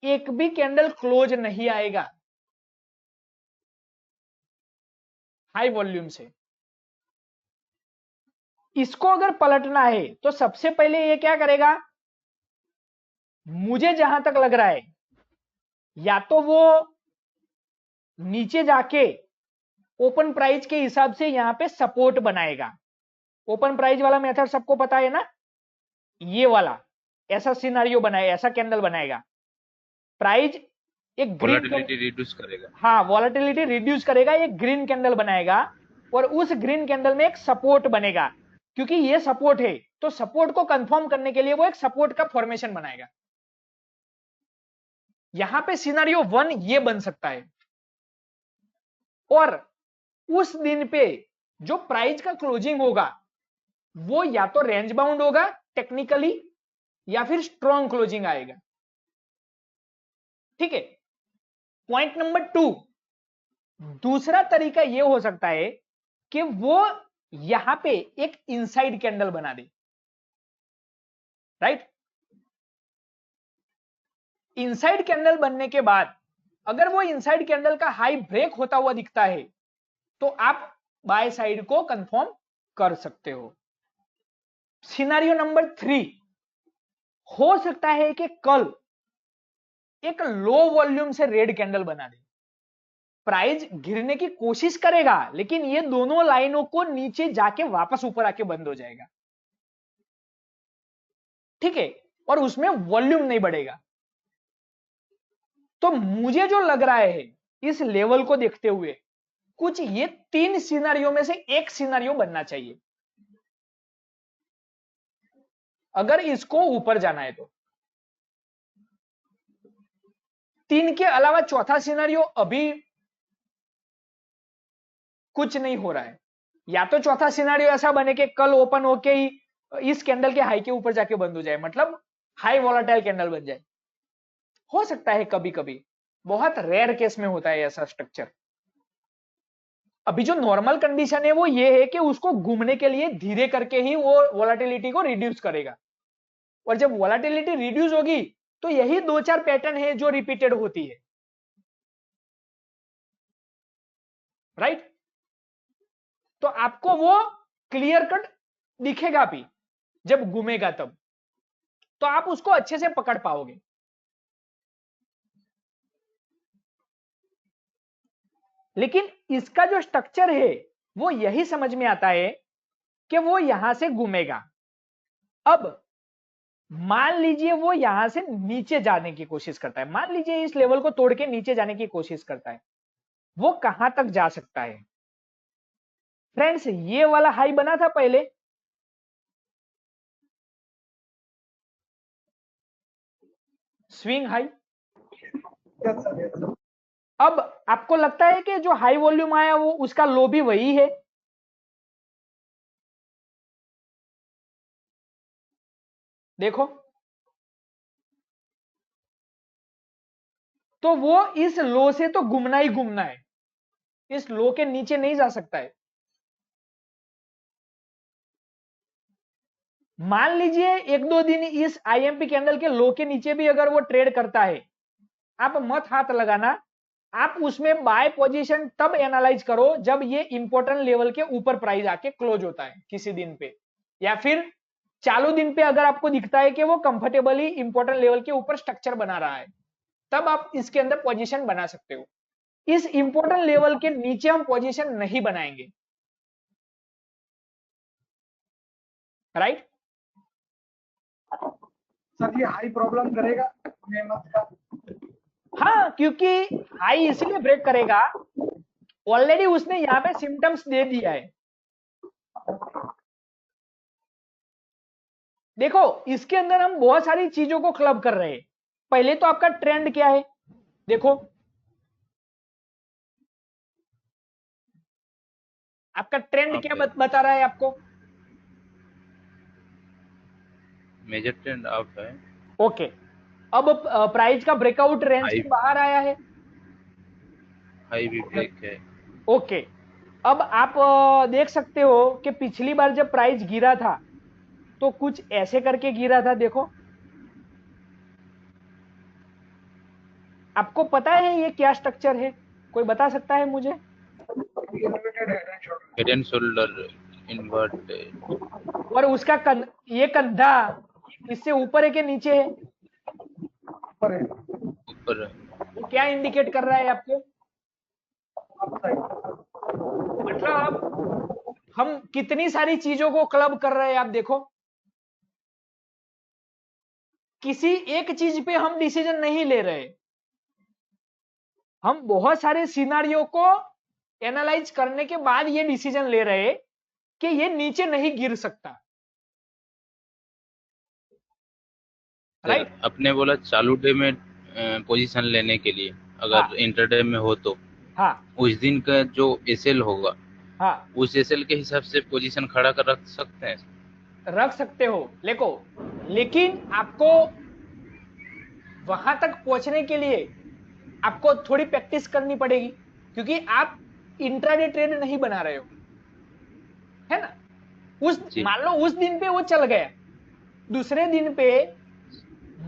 एक भी कैंडल क्लोज नहीं आएगा हाई वॉल्यूम से। इसको अगर पलटना है तो सबसे पहले ये क्या करेगा, मुझे जहां तक लग रहा है या तो वो नीचे जाके ओपन प्राइस के हिसाब से यहां पे सपोर्ट बनाएगा। ओपन प्राइस वाला मेथड सबको पता है ना, ये वाला ऐसा सिनारियो बनाए, ऐसा कैंडल बनाएगा, प्राइस एक ग्रीन वोलेटिलिटी रिड्यूस करेगा, हाँ वॉलेटिलिटी रिड्यूस करेगा, एक ग्रीन कैंडल बनाएगा और उस ग्रीन कैंडल में एक सपोर्ट बनेगा क्योंकि ये सपोर्ट है तो सपोर्ट को कंफर्म करने के लिए वो एक सपोर्ट का फॉर्मेशन बनाएगा। यहां पे सिनारियो 1 ये बन सकता है और उस दिन पे जो प्राइस का क्लोजिंग होगा वो या तो रेंज बाउंड होगा टेक्निकली या फिर स्ट्रॉन्ग क्लोजिंग आएगा, ठीक है। पॉइंट नंबर 2, दूसरा तरीका यह हो सकता है कि वो यहां पे एक इनसाइड कैंडल बना दे, राइट। इनसाइड कैंडल बनने के बाद अगर वो इनसाइड कैंडल का हाई ब्रेक होता हुआ दिखता है तो आप बाय साइड को कंफर्म कर सकते हो। सिनेरियो नंबर 3, हो सकता है कि कल एक लो वॉल्यूम से रेड कैंडल बना दे, प्राइस गिरने की कोशिश करेगा लेकिन ये दोनों लाइनों को नीचे जाके वापस ऊपर आके बंद हो जाएगा, ठीक है, और उसमें वॉल्यूम नहीं बढ़ेगा। तो मुझे जो लग रहा है इस लेवल को देखते हुए कुछ ये 3 सिनेरियो में से एक सिनेरियो बनना चाहिए अगर इसको ऊपर जाना है तो। 3 के अलावा चौथा सिनेरियो अभी कुछ नहीं हो रहा है। या तो चौथा सिनेरियो ऐसा बने कि कल ओपन होके ही इस कैंडल के हाई के ऊपर जाके बंद हो जाए, मतलब हाई वॉलेटाइल कैंडल बन जाए। हो सकता है कभी कभी, बहुत रेयर केस में होता है ऐसा स्ट्रक्चर। अभी जो नॉर्मल कंडीशन है वो ये है कि उसको घूमने के लिए धीरे करके ही वो वॉलेटिलिटी को रिड्यूस करेगा, और जब वॉलेटिलिटी रिड्यूस होगी तो यही 2-4 पैटर्न है जो रिपीटेड होती है, राइट। तो आपको वो क्लियर कट दिखेगा भी जब घूमेगा तब, तो आप उसको अच्छे से पकड़ पाओगे। लेकिन इसका जो स्ट्रक्चर है वो यही समझ में आता है कि वो यहां से घूमेगा। अब मान लीजिए वो यहां से नीचे जाने की कोशिश करता है, मान लीजिए इस लेवल को तोड़ के नीचे जाने की कोशिश करता है, वो कहां तक जा सकता है? फ्रेंड्स, ये वाला हाई बना था पहले, swing high. Yes sir, yes sir. अब आपको लगता है कि जो हाई वॉल्यूम आया वो उसका लो भी वही है? देखो, तो वो इस लो से तो घूमना ही घूमना है, इस लो के नीचे नहीं जा सकता है। मान लीजिए 1-2 दिन इस आईएमपी कैंडल के लो के नीचे भी अगर वो ट्रेड करता है, आप मत हाथ लगाना, आप उसमें बाय पोजीशन तब एनालाइज करो जब ये इंपॉर्टेंट लेवल के ऊपर प्राइस आके क्लोज होता है किसी दिन पे, या फिर चालू दिन पे अगर आपको दिखता है कि वो कंफर्टेबली इंपॉर्टेंट लेवल के ऊपर स्ट्रक्चर बना रहा है, तब आप इसके अंदर पोजीशन बना सकते हो। इस इंपॉर्टेंट लेवल के नीचे हम पोजीशन नहीं बनाएंगे, राइट। सर ये हाई प्रॉब्लम करेगा मेहनत का। हाँ, क्योंकि हाई इसलिए ब्रेक करेगा, ऑलरेडी उसने यहां पे सिम्टम्स दे दिया है। देखो, इसके अंदर हम बहुत सारी चीजों को क्लब कर रहे हैं। पहले तो आपका ट्रेंड क्या है, देखो आपका ट्रेंड क्या बता रहा है आपको? मेजर ट्रेंड अप है। ओके, अब प्राइस का ब्रेकआउट रेंज हाई के बाहर आया है। हाई भी ब्रेक है। ओके, अब आप देख सकते हो कि पिछली बार जब प्राइस गिरा था तो कुछ ऐसे करके गिरा था, देखो। आपको पता है ये क्या स्ट्रक्चर है? कोई बता सकता है मुझे? हेड एंड शोल्डर इन्वर्ट और उसका ये कंधा इससे ऊपर है कि नीचे है? ऊपर है। ऊपर है। वो क्या इंडिकेट कर रहा है आपको? मतलब हम कितनी सारी चीजों को क्लब कर रहे हैं, आप देखो। किसी एक चीज पे हम डिसीजन नहीं ले रहे, हम बहुत सारे सिनारियों को एनालाइज करने के बाद ये डिसीजन ले रहे कि ये नीचे नहीं गिर सकता, राइट। अपने बोला चालू डे में पोजीशन लेने के लिए, अगर हाँ, इंटरडे में हो तो हाँ, उस दिन का जो एसएल होगा हाँ, उस एसएल के हिसाब से पोजीशन खड़ा कर रख सकते हैं। रख सकते हो, देखो। लेकिन आपको वहां तक पहुंचने के लिए आपको थोड़ी प्रैक्टिस करनी पड़ेगी, क्योंकि आप इंट्राडे ट्रेड नहीं बना रहे हो, है ना। मान लो उस दिन पे वो चल गया, दूसरे दिन पे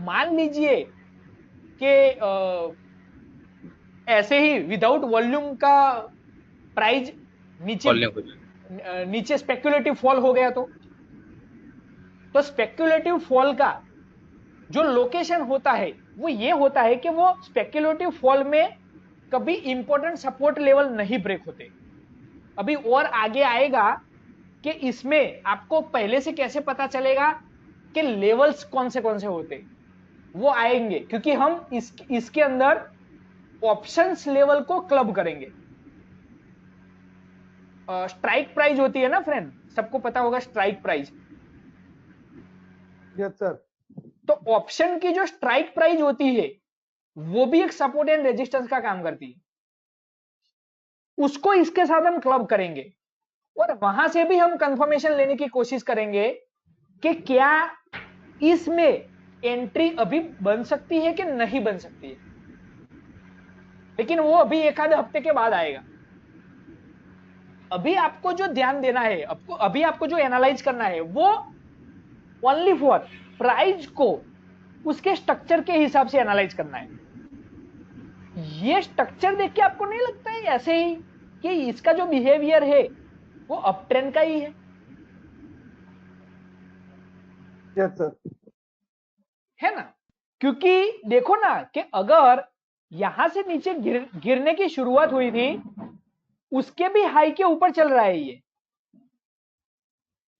मान लीजिए कि ऐसे ही विदाउट वॉल्यूम का प्राइस नीचे फॉलने को जाए। नीचे स्पेक्युलेटिव फॉल हो गया तो स्पेक्युलेटिव फॉल का जो लोकेशन होता है वो ये होता है कि वो स्पेक्युलेटिव फॉल में कभी इंपॉर्टेंट सपोर्ट लेवल नहीं ब्रेक होते। अभी और आगे आएगा कि इसमें आपको पहले से कैसे पता चलेगा कि लेवल्स कौन से होते, वो आएंगे, क्योंकि हम इसके अंदर ऑप्शंस लेवल को क्लब करेंगे। स्ट्राइक प्राइस होती है ना फ्रेंड, सबको पता होगा स्ट्राइक प्राइस। Yes sir. तो ऑप्शन की जो स्ट्राइक प्राइस होती है वो भी एक सपोर्ट एंड रेजिस्टेंस का काम करती है, उसको इसके साथ हम क्लब करेंगे और वहां से भी हम कंफर्मेशन लेने की कोशिश करेंगे कि क्या इसमें एंट्री अभी बन सकती है कि नहीं बन सकती है, लेकिन वो अभी एक आधे हफ्ते के बाद आएगा। अभी आपको जो ध्यान देना है, अभी आपको जो एनालाइज करना है वो ओनली फॉर प्राइस को उसके स्ट्रक्चर के हिसाब से एनालाइज करना है। ये स्ट्रक्चर देख के आपको नहीं लगता है ऐसे ही कि इसका जो बिहेवियर है वो अप ट्रेंड का ही यस सर। है ना? क्योंकि देखो ना कि अगर यहां से नीचे गिरने की शुरुआत हुई थी, उसके भी हाई के ऊपर चल रहा है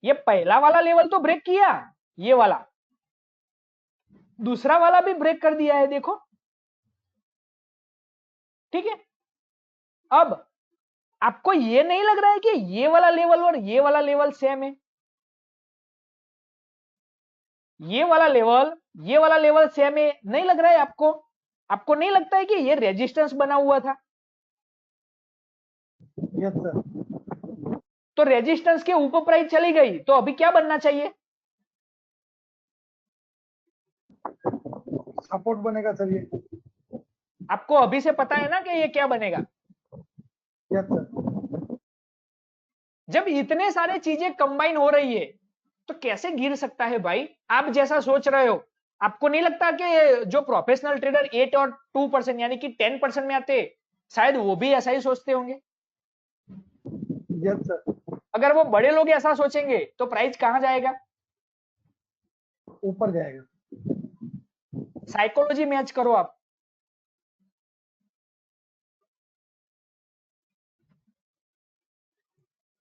ये पहला वाला लेवल तो ब्रेक किया, ये वाला दूसरा वाला भी ब्रेक कर दिया है, देखो। ठीक है, अब आपको ये नहीं लग रहा है कि ये वाला लेवल और ये वाला लेवल सेम है? ये वाला लेवल सेम है, नहीं लग रहा है आपको? आपको नहीं लगता है कि ये रेजिस्टेंस बना हुआ था? Yes sir. तो रेजिस्टेंस के ऊपर प्राइस चली गई तो अभी क्या बनना चाहिए? सपोर्ट बनेगा सर ये। आपको अभी से पता है ना कि ये क्या बनेगा? Yes sir. जब इतने सारे चीजें कंबाइन हो रही है तो कैसे गिर सकता है भाई? आप जैसा सोच रहे हो, आपको नहीं लगता कि जो प्रोफेशनल ट्रेडर 8 और 2% यानी कि 10% में आते, शायद वो भी ऐसा ही सोचते होंगे? Yes sir. अगर वो बड़े लोग ऐसा सोचेंगे तो प्राइस कहां जाएगा? ऊपर जाएगा। साइकोलॉजी मैच करो आप।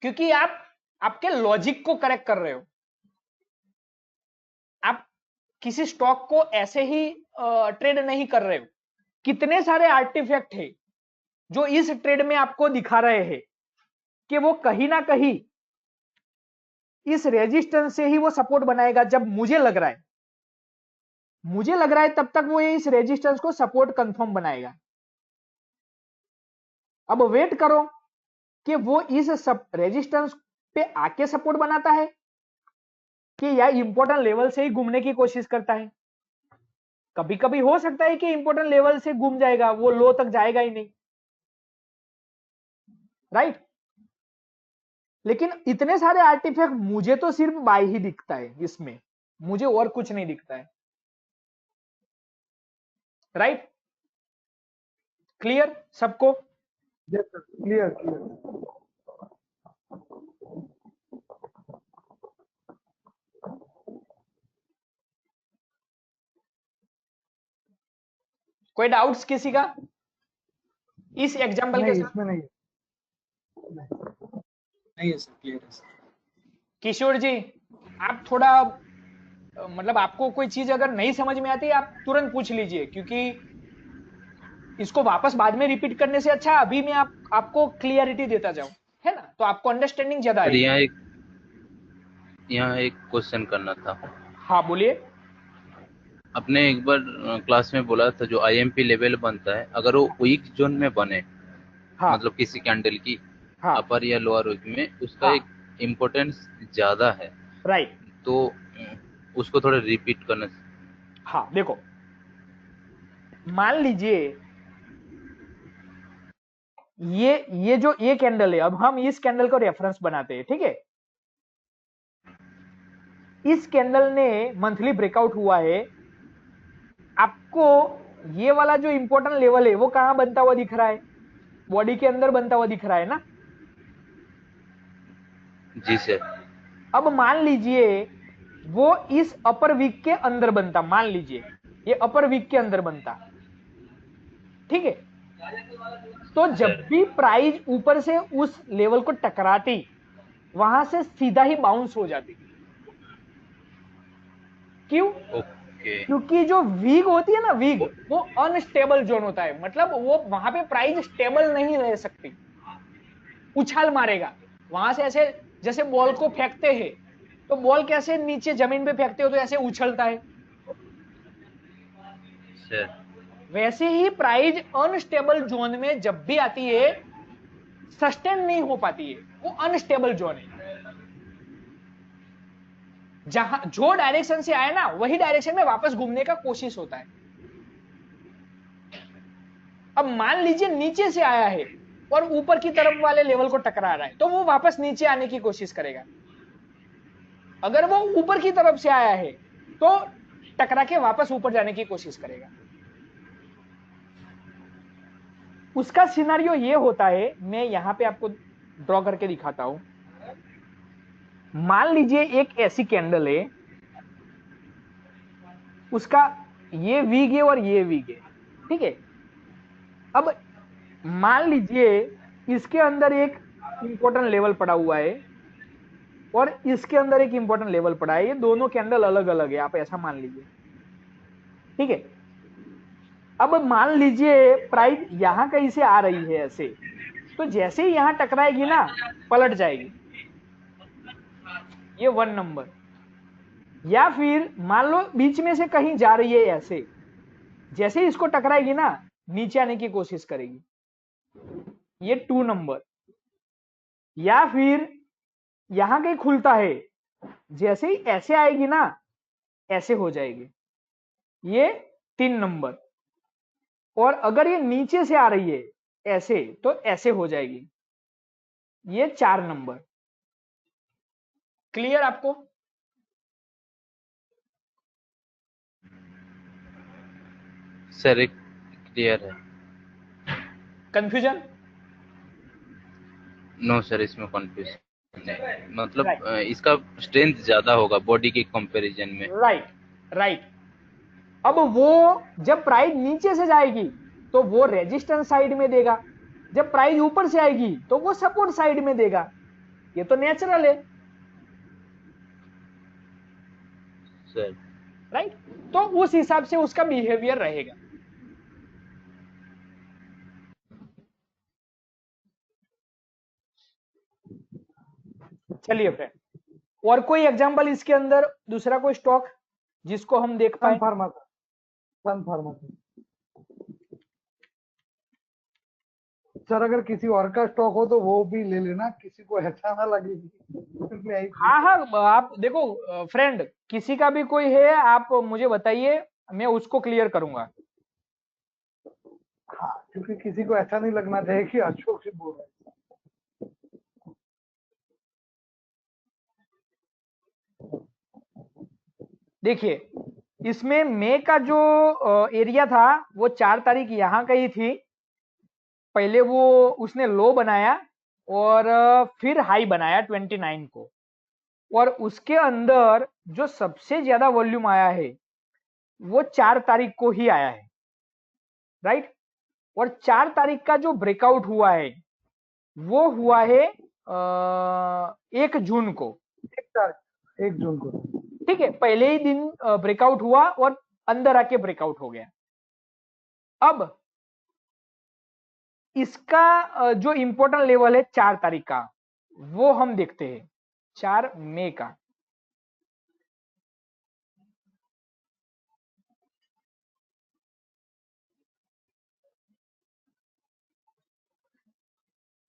क्योंकि आप आपके लॉजिक को करेक्ट कर रहे हो। आप किसी स्टॉक को ऐसे ही ट्रेड नहीं कर रहे हो। कितने सारे आर्टिफैक्ट है जो इस ट्रेड में आपको दिखा रहे हैं कि वो कहीं ना कहीं इस रेजिस्टेंस से ही वो सपोर्ट बनाएगा। जब मुझे लग रहा है तब तक वो इस रेजिस्टेंस को सपोर्ट कंफर्म बनाएगा। अब वेट करो कि वो इस रेजिस्टेंस पे आके सपोर्ट बनाता है कि या इंपॉर्टेंट लेवल से ही घूमने की कोशिश करता है। कभी कभी हो सकता है कि इंपॉर्टेंट लेवल से घूम जाएगा, वो लो तक जाएगा ही नहीं, राइट? लेकिन इतने सारे आर्टिफैक्ट, मुझे तो सिर्फ बाय ही दिखता है इसमें, मुझे और कुछ नहीं दिखता है, राइट? क्लियर सबको? Yes sir, clear clear. कोई डाउट्स किसी का इस एग्जांपल के नहीं, साथ? इसमें नहीं है। नहीं है सर, क्लियर है सर। किशोर जी, आप थोड़ा मतलब आपको कोई चीज अगर नहीं समझ में आती आप तुरंत पूछ लीजिए, क्योंकि इसको वापस बाद में रिपीट करने से अच्छा अभी मैं आपको क्लियरिटी देता जाऊं, है ना? तो आपको अंडरस्टैंडिंग ज्यादा सर आएगी। यहाँ एक क्वेश्चन करना था। हाँ बोलिए। आपने एक बार क्लास में बोला था जो आईएमपी लेवल बनता है, अगर वो वीक जोन में बने, हाँ मतलब किसी कैंडल की हाँ अपर या लोअर वीक में, उसका हाँ, एक इम्पोर्टेंस ज्यादा है, राइट। तो उसको थोड़ा रिपीट करना। हाँ देखो, मान लीजिए ये जो ये कैंडल है, अब हम इस कैंडल को रेफरेंस बनाते हैं, ठीक है? इस कैंडल ने मंथली ब्रेकआउट हुआ है, आपको ये वाला जो इंपॉर्टेंट लेवल है वो कहां बनता हुआ दिख रहा है? बॉडी के अंदर बनता हुआ दिख रहा है ना। जी सर। अब मान लीजिए वो इस अपर वीक के अंदर बनता, मान लीजिए ये अपर वीक के अंदर बनता, ठीक है। तो जब सर भी प्राइस ऊपर से उस लेवल को टकराती, वहां से सीधा ही बाउंस हो जाती। क्यों? ओके। क्योंकि जो वीग होती है ना, वीग वो अनस्टेबल जोन होता है, मतलब वो वहां पे प्राइस स्टेबल नहीं रह सकती, उछाल मारेगा वहां से। ऐसे जैसे बॉल को फेंकते हैं, तो बॉल कैसे नीचे जमीन पे फेंकते हो तो ऐसे उछलता है, सर वैसे ही प्राइस अनस्टेबल जोन में जब भी आती है, सस्टेन नहीं हो पाती है, वो अनस्टेबल जोन है। जहां जो डायरेक्शन से आए ना, वही डायरेक्शन में वापस घूमने का कोशिश होता है। अब मान लीजिए नीचे से आया है और ऊपर की तरफ वाले लेवल को टकरा रहा है, तो वो वापस नीचे आने की कोशिश करेगा। अगर वो ऊपर की तरफ से आया है तो टकरा के वापस ऊपर जाने की कोशिश करेगा। उसका सिनारियो ये होता है, मैं यहां पे आपको ड्रॉ करके दिखाता हूं। मान लीजिए एक ऐसी कैंडल है, उसका ये वीग है और ये वीग है, ठीक है। अब मान लीजिए इसके अंदर एक इंपॉर्टेंट लेवल पड़ा हुआ है और इसके अंदर एक इंपॉर्टेंट लेवल पड़ा है, ये दोनों कैंडल अलग अलग है, आप ऐसा मान लीजिए, ठीक है। अब मान लीजिए प्राइस यहां कहीं से आ रही है ऐसे, तो जैसे ही यहां टकराएगी ना, पलट जाएगी, ये 1 नंबर। या फिर मान लो बीच में से कहीं जा रही है ऐसे, जैसे ही इसको टकराएगी ना, नीचे आने की कोशिश करेगी, ये 2 नंबर। या फिर यहां कहीं खुलता है, जैसे ही ऐसे आएगी ना, ऐसे हो जाएगी, ये 3 नंबर। और अगर ये नीचे से आ रही है ऐसे, तो ऐसे हो जाएगी, ये 4 नंबर। क्लियर आपको? सर एक क्लियर है। कंफ्यूजन? नो सर, इसमें कन्फ्यूज नहीं, मतलब राइट, इसका स्ट्रेंथ ज्यादा होगा बॉडी के कंपैरिजन में। Right, right. अब वो जब प्राइस नीचे से जाएगी तो वो रेजिस्टेंस साइड में देगा, जब प्राइस ऊपर से आएगी तो वो सपोर्ट साइड में देगा, ये तो नेचुरल है, सर राइट। तो उस हिसाब से उसका बिहेवियर रहेगा। चलिए फ्रेंड, और कोई एग्जांपल इसके अंदर, दूसरा कोई स्टॉक जिसको हम देख सन पाए? फार्मा सर, सन फार्मा सर, अगर किसी और का स्टॉक हो तो वो भी ले लेना, किसी को ऐसा ना लगे कि मैं ही पूछ हाँ रहा हाँ, आप देखो फ्रेंड, किसी का भी कोई है आप मुझे बताइए, मैं उसको क्लियर करूंगा। हूँ। हाँ, क्योंकि किसी को ऐसा नहीं लगना चाहिए कि अशोक से बोल रहे हैं। देखिए, इसमें मई का जो एरिया था वो 4 तारीख यहाँ का ही थी। पहले वो उसने लो बनाया और फिर हाई बनाया 29 को, और उसके अंदर जो सबसे ज्यादा वॉल्यूम आया है वो 4 तारीख को ही आया है, राइट। और 4 तारीख का जो ब्रेकआउट हुआ है वो हुआ है 1 जून को, 1 जून को। ठीक है। पहले ही दिन ब्रेकआउट हुआ और अंदर आके ब्रेकआउट हो गया। अब इसका जो इंपॉर्टेंट लेवल है 4 तारीख का, वो हम देखते हैं, 4 मई का।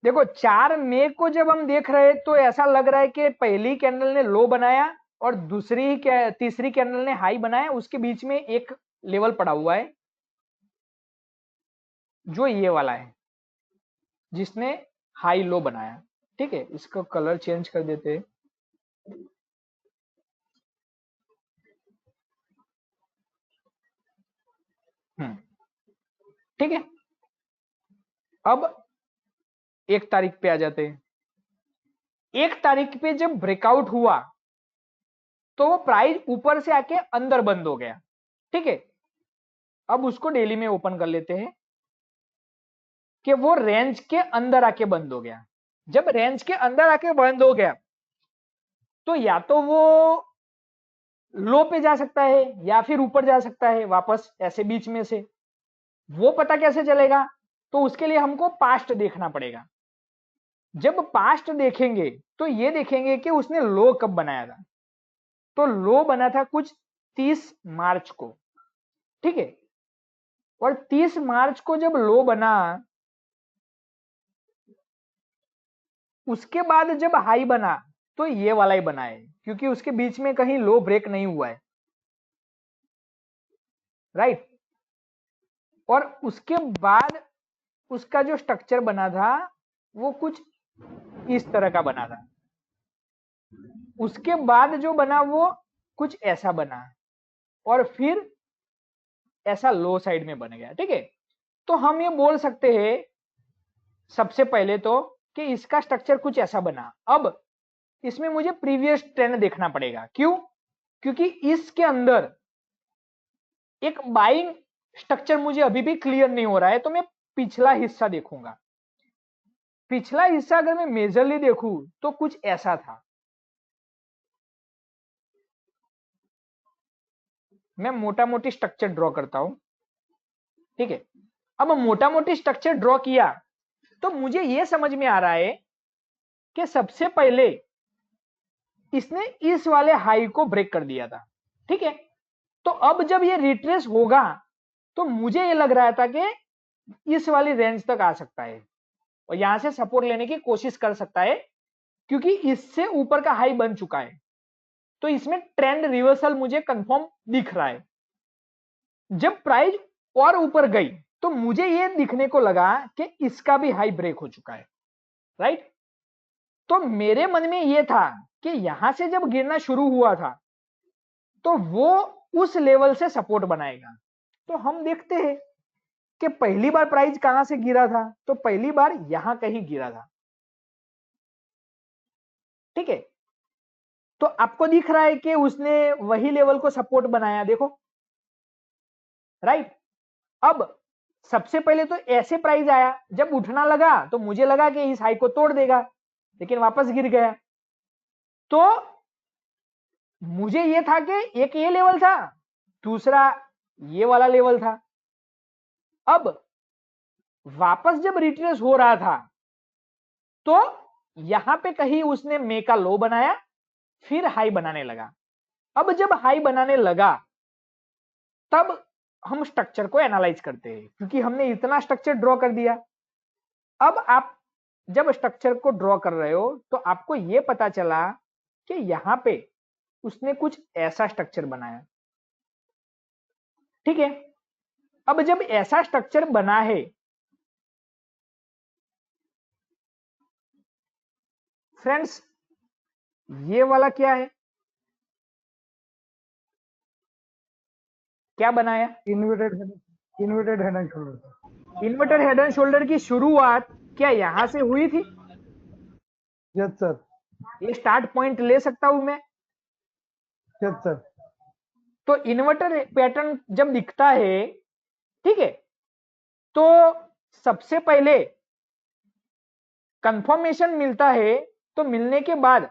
देखो 4 मई को जब हम देख रहे हैं तो ऐसा लग रहा है कि पहली कैंडल ने लो बनाया और तीसरी कैंडल ने हाई बनाया, उसके बीच में एक लेवल पड़ा हुआ है जो ये वाला है, जिसने हाई लो बनाया, ठीक है। इसका कलर चेंज कर देते हैं। हम्म ठीक है, अब 1 तारीख पे आ जाते हैं। 1 तारीख पे जब ब्रेकआउट हुआ तो वो प्राइस ऊपर से आके अंदर बंद हो गया। ठीक है, अब उसको डेली में ओपन कर लेते हैं कि वो रेंज के अंदर आके बंद हो गया। जब रेंज के अंदर आके बंद हो गया तो या तो वो लो पे जा सकता है या फिर ऊपर जा सकता है वापस, ऐसे बीच में से। वो पता कैसे चलेगा? तो उसके लिए हमको पास्ट देखना पड़ेगा। जब पास्ट देखेंगे तो ये देखेंगे कि उसने लो कब बनाया था। तो लो बना था कुछ 30 मार्च को। ठीक है, और 30 मार्च को जब लो बना, उसके बाद जब हाई बना तो ये वाला ही बना है, क्योंकि उसके बीच में कहीं लो ब्रेक नहीं हुआ है। राइट, और उसके बाद उसका जो स्ट्रक्चर बना था वो कुछ इस तरह का बना था। उसके बाद जो बना वो कुछ ऐसा बना, और फिर ऐसा लो साइड में बन गया। ठीक है, तो हम ये बोल सकते हैं सबसे पहले तो कि इसका स्ट्रक्चर कुछ ऐसा बना। अब इसमें मुझे प्रीवियस ट्रेंड देखना पड़ेगा। क्यों? क्योंकि इसके अंदर एक बाइंग स्ट्रक्चर मुझे अभी भी क्लियर नहीं हो रहा है, तो मैं पिछला हिस्सा देखूंगा। पिछला हिस्सा अगर मैं मेजरली देखूं तो कुछ ऐसा था। मैं मोटा मोटी स्ट्रक्चर ड्रॉ करता हूं। ठीक है, अब मोटा मोटी स्ट्रक्चर ड्रॉ किया तो मुझे यह समझ में आ रहा है कि सबसे पहले इसने इस वाले हाई को ब्रेक कर दिया था। ठीक है, तो अब जब ये रिट्रेस होगा तो मुझे ये लग रहा था कि इस वाली रेंज तक आ सकता है और यहां से सपोर्ट लेने की कोशिश कर सकता है, क्योंकि इससे ऊपर का हाई बन चुका है। तो इसमें ट्रेंड रिवर्सल मुझे कंफर्म दिख रहा है। जब प्राइस और ऊपर गई तो मुझे यह दिखने को लगा कि इसका भी हाई ब्रेक हो चुका है। राइट, तो मेरे मन में यह था कि यहां से जब गिरना शुरू हुआ था तो वो उस लेवल से सपोर्ट बनाएगा। तो हम देखते हैं कि पहली बार प्राइस कहां से गिरा था, तो पहली बार यहां कहीं गिरा था। ठीक है, तो आपको दिख रहा है कि उसने वही लेवल को सपोर्ट बनाया, देखो। राइट, अब सबसे पहले तो ऐसे प्राइस आया, जब उठना लगा तो मुझे लगा कि इस हाई को तोड़ देगा, लेकिन वापस गिर गया। तो मुझे यह था कि एक ये लेवल था, दूसरा ये वाला लेवल था। अब वापस जब रिट्रेस हो रहा था तो यहां पे कहीं उसने मे का लो बनाया, फिर हाई बनाने लगा। अब जब हाई बनाने लगा तब हम स्ट्रक्चर को एनालाइज करते हैं, क्योंकि हमने इतना स्ट्रक्चर ड्रॉ कर दिया। अब आप जब स्ट्रक्चर को ड्रॉ कर रहे हो तो आपको यह पता चला कि यहां पे उसने कुछ ऐसा स्ट्रक्चर बनाया। ठीक है, अब जब ऐसा स्ट्रक्चर बना है, फ्रेंड्स, ये वाला क्या है, क्या बनाया? Inverted head and shoulder. Inverted head and shoulder की शुरुआत क्या यहां से हुई थी? Yes sir. ये स्टार्ट पॉइंट ले सकता हूं मैं। Yes sir. तो इन्वर्टर पैटर्न जब दिखता है, ठीक है, तो सबसे पहले कंफर्मेशन मिलता है। तो मिलने के बाद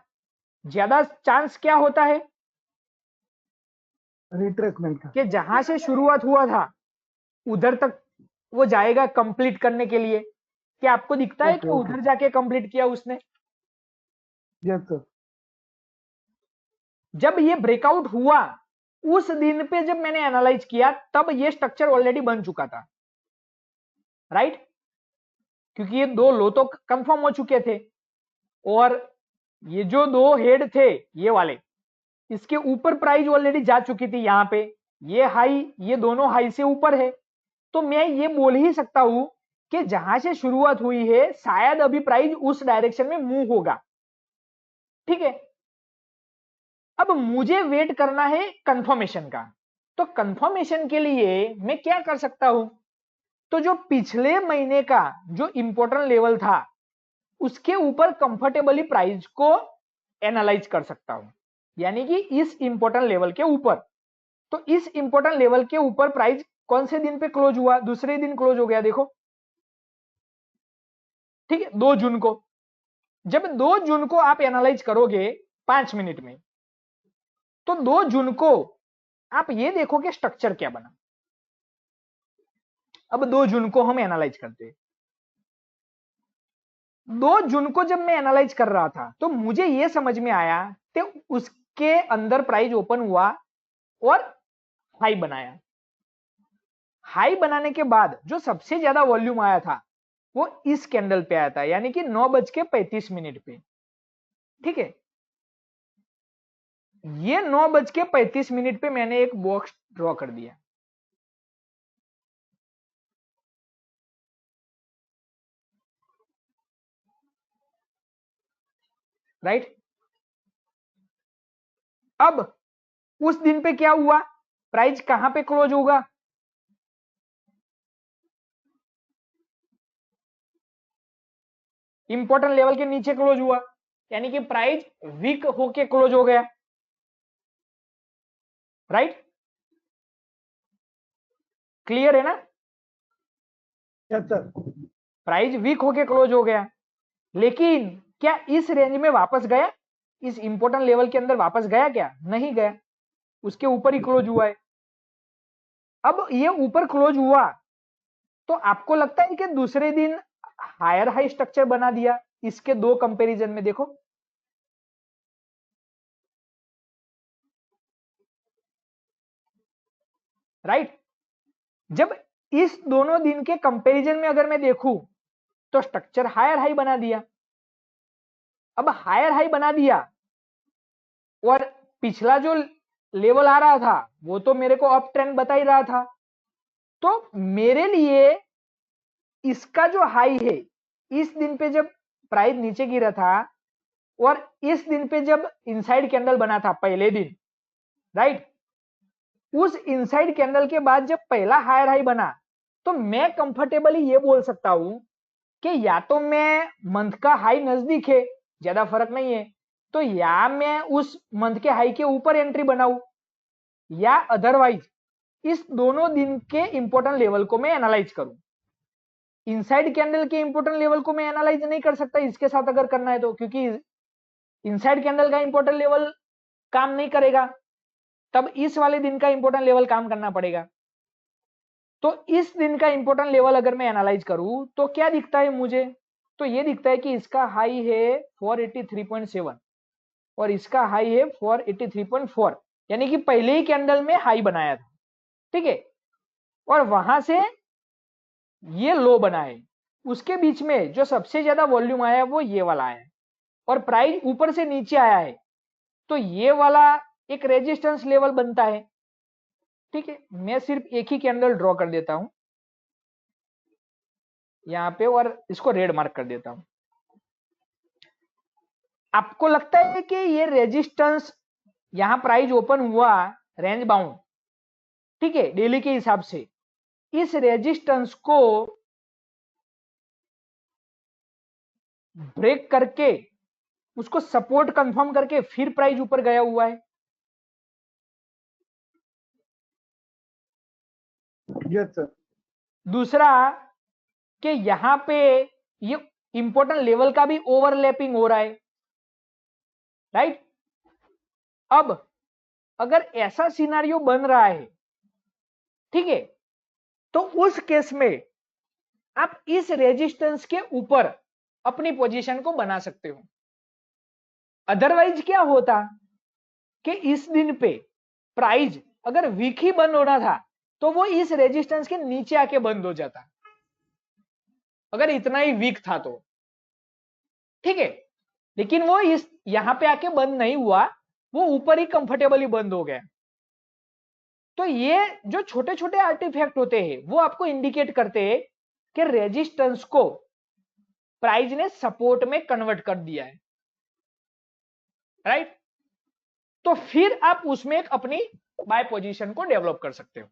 ज्यादा चांस क्या होता है रिट्रेसमेंट का, कि जहां से शुरुआत हुआ था उधर तक वो जाएगा कंप्लीट करने के लिए। क्या आपको दिखता है ओके कि ओके। उधर जाके कंप्लीट किया उसने? Yes sir. जब ये ब्रेकआउट हुआ उस दिन पे जब मैंने एनालाइज किया तब ये स्ट्रक्चर ऑलरेडी बन चुका था। राइट, क्योंकि ये दो लो तो कंफर्म हो चुके थे और ये जो दो हेड थे ये वाले, इसके ऊपर प्राइस ऑलरेडी जा चुकी थी। यहां पे ये हाई, ये दोनों हाई से ऊपर है। तो मैं ये बोल ही सकता हूं कि जहां से शुरुआत हुई है शायद अभी प्राइस उस डायरेक्शन में मूव होगा। ठीक है, अब मुझे वेट करना है कंफर्मेशन का। तो कंफर्मेशन के लिए मैं क्या कर सकता हूं? तो जो पिछले महीने का जो इंपॉर्टेंट लेवल था उसके ऊपर कंफर्टेबली प्राइस को एनालाइज कर सकता हूं, यानी कि इस इंपॉर्टेंट लेवल के ऊपर। तो इस इंपॉर्टेंट लेवल के ऊपर प्राइस कौन से दिन पे क्लोज हुआ? दूसरे दिन क्लोज हो गया, देखो, ठीक है, 2 जून को। जब 2 जून को आप एनालाइज करोगे 5 मिनट में, तो 2 जून को आप ये देखो कि स्ट्रक्चर क्या बना। अब 2 जून को हम एनालाइज करते हैं। 2 जून को जब मैं एनालाइज कर रहा था तो मुझे यह समझ में आया कि उसके अंदर प्राइस ओपन हुआ और हाई बनाया। हाई बनाने के बाद जो सबसे ज्यादा वॉल्यूम आया था वो इस कैंडल पे आया था, यानी कि 9:35 पे। ठीक है, ये 9:35 पे मैंने एक बॉक्स ड्रॉ कर दिया। राइट। अब उस दिन पे क्या हुआ? प्राइस कहां पे क्लोज होगा? इंपॉर्टेंट लेवल के नीचे क्लोज हुआ, यानी कि प्राइस वीक होके क्लोज हो गया। राइट, क्लियर है ना? Yes sir. प्राइस वीक होके क्लोज हो गया, लेकिन क्या इस रेंज में वापस गया? इस इंपॉर्टेंट लेवल के अंदर वापस गया? क्या नहीं गया, उसके ऊपर ही क्लोज हुआ है। अब ये ऊपर क्लोज हुआ तो आपको लगता है कि दूसरे दिन हायर हाई स्ट्रक्चर बना दिया? इसके दो कंपैरिजन में देखो, राइट। जब इस दोनों दिन के कंपैरिजन में अगर मैं देखूं तो स्ट्रक्चर हायर हाई बना दिया। अब हायर हाई बना दिया और पिछला जो लेवल आ रहा था वो तो मेरे को अप ट्रेंड बता ही रहा था। तो मेरे लिए इसका जो हाई है, इस दिन पे जब प्राइस नीचे गिरा था और इस दिन पे जब इनसाइड कैंडल बना था पहले दिन, राइट, उस इनसाइड कैंडल के बाद जब पहला हायर हाई बना तो मैं कंफर्टेबली ये बोल सकता हूं कि या तो मैं मंथ का हाई नजदीक है, ज्यादा फर्क नहीं है, तो या मैं उस मंथ के हाई के ऊपर एंट्री बनाऊं, या अदरवाइज इस दोनों दिन के इंपॉर्टेंट लेवल को मैं एनालाइज करूं। इनसाइड कैंडल के इंपॉर्टेंट लेवल को मैं एनालाइज नहीं कर सकता इसके साथ अगर करना है तो, क्योंकि इनसाइड कैंडल का इंपॉर्टेंट लेवल काम नहीं करेगा, तब इस वाले दिन का इंपॉर्टेंट लेवल काम करना पड़ेगा। तो इस दिन का इंपॉर्टेंट लेवल अगर मैं एनालाइज करूं तो क्या दिखता है मुझे? तो ये दिखता है कि इसका हाई है 483.7 और इसका हाई है 483.4, यानी कि पहले ही कैंडल में हाई बनाया था। ठीक है, और वहां से ये लो बना है, उसके बीच में जो सबसे ज्यादा वॉल्यूम आया है वो ये वाला आया है, और प्राइस ऊपर से नीचे आया है, तो ये वाला एक रेजिस्टेंस लेवल बनता है। ठीक है, मैं सिर्फ एक ही कैंडल ड्रॉ कर देता हूं यहां पे और इसको रेड मार्क कर देता हूं। आपको लगता है कि ये रेजिस्टेंस यहां प्राइस ओपन हुआ रेंज बाउंड, ठीक है, डेली के हिसाब से, इस रेजिस्टेंस को ब्रेक करके उसको सपोर्ट कंफर्म करके फिर प्राइस ऊपर गया हुआ है? Yes sir. दूसरा कि यहां पे ये इंपॉर्टेंट लेवल का भी ओवरलैपिंग हो रहा है, राइट। अब अगर ऐसा सिनारियो बन रहा है, ठीक है, तो उस केस में आप इस रेजिस्टेंस के ऊपर अपनी पोजीशन को बना सकते हो। अदरवाइज क्या होता कि इस दिन पे प्राइस अगर वीक ही बंद होना था तो वो इस रेजिस्टेंस के नीचे आके बंद हो जाता, अगर इतना ही वीक था तो, ठीक है। लेकिन वो इस यहां पे आके बंद नहीं हुआ, वो ऊपर ही कंफर्टेबली बंद हो गया। तो ये जो छोटे छोटे आर्टिफैक्ट होते हैं वो आपको इंडिकेट करते हैं कि रेजिस्टेंस को प्राइस ने सपोर्ट में कन्वर्ट कर दिया है, राइट। तो फिर आप उसमें एक अपनी बाय पोजीशन को डेवलप कर सकते हो।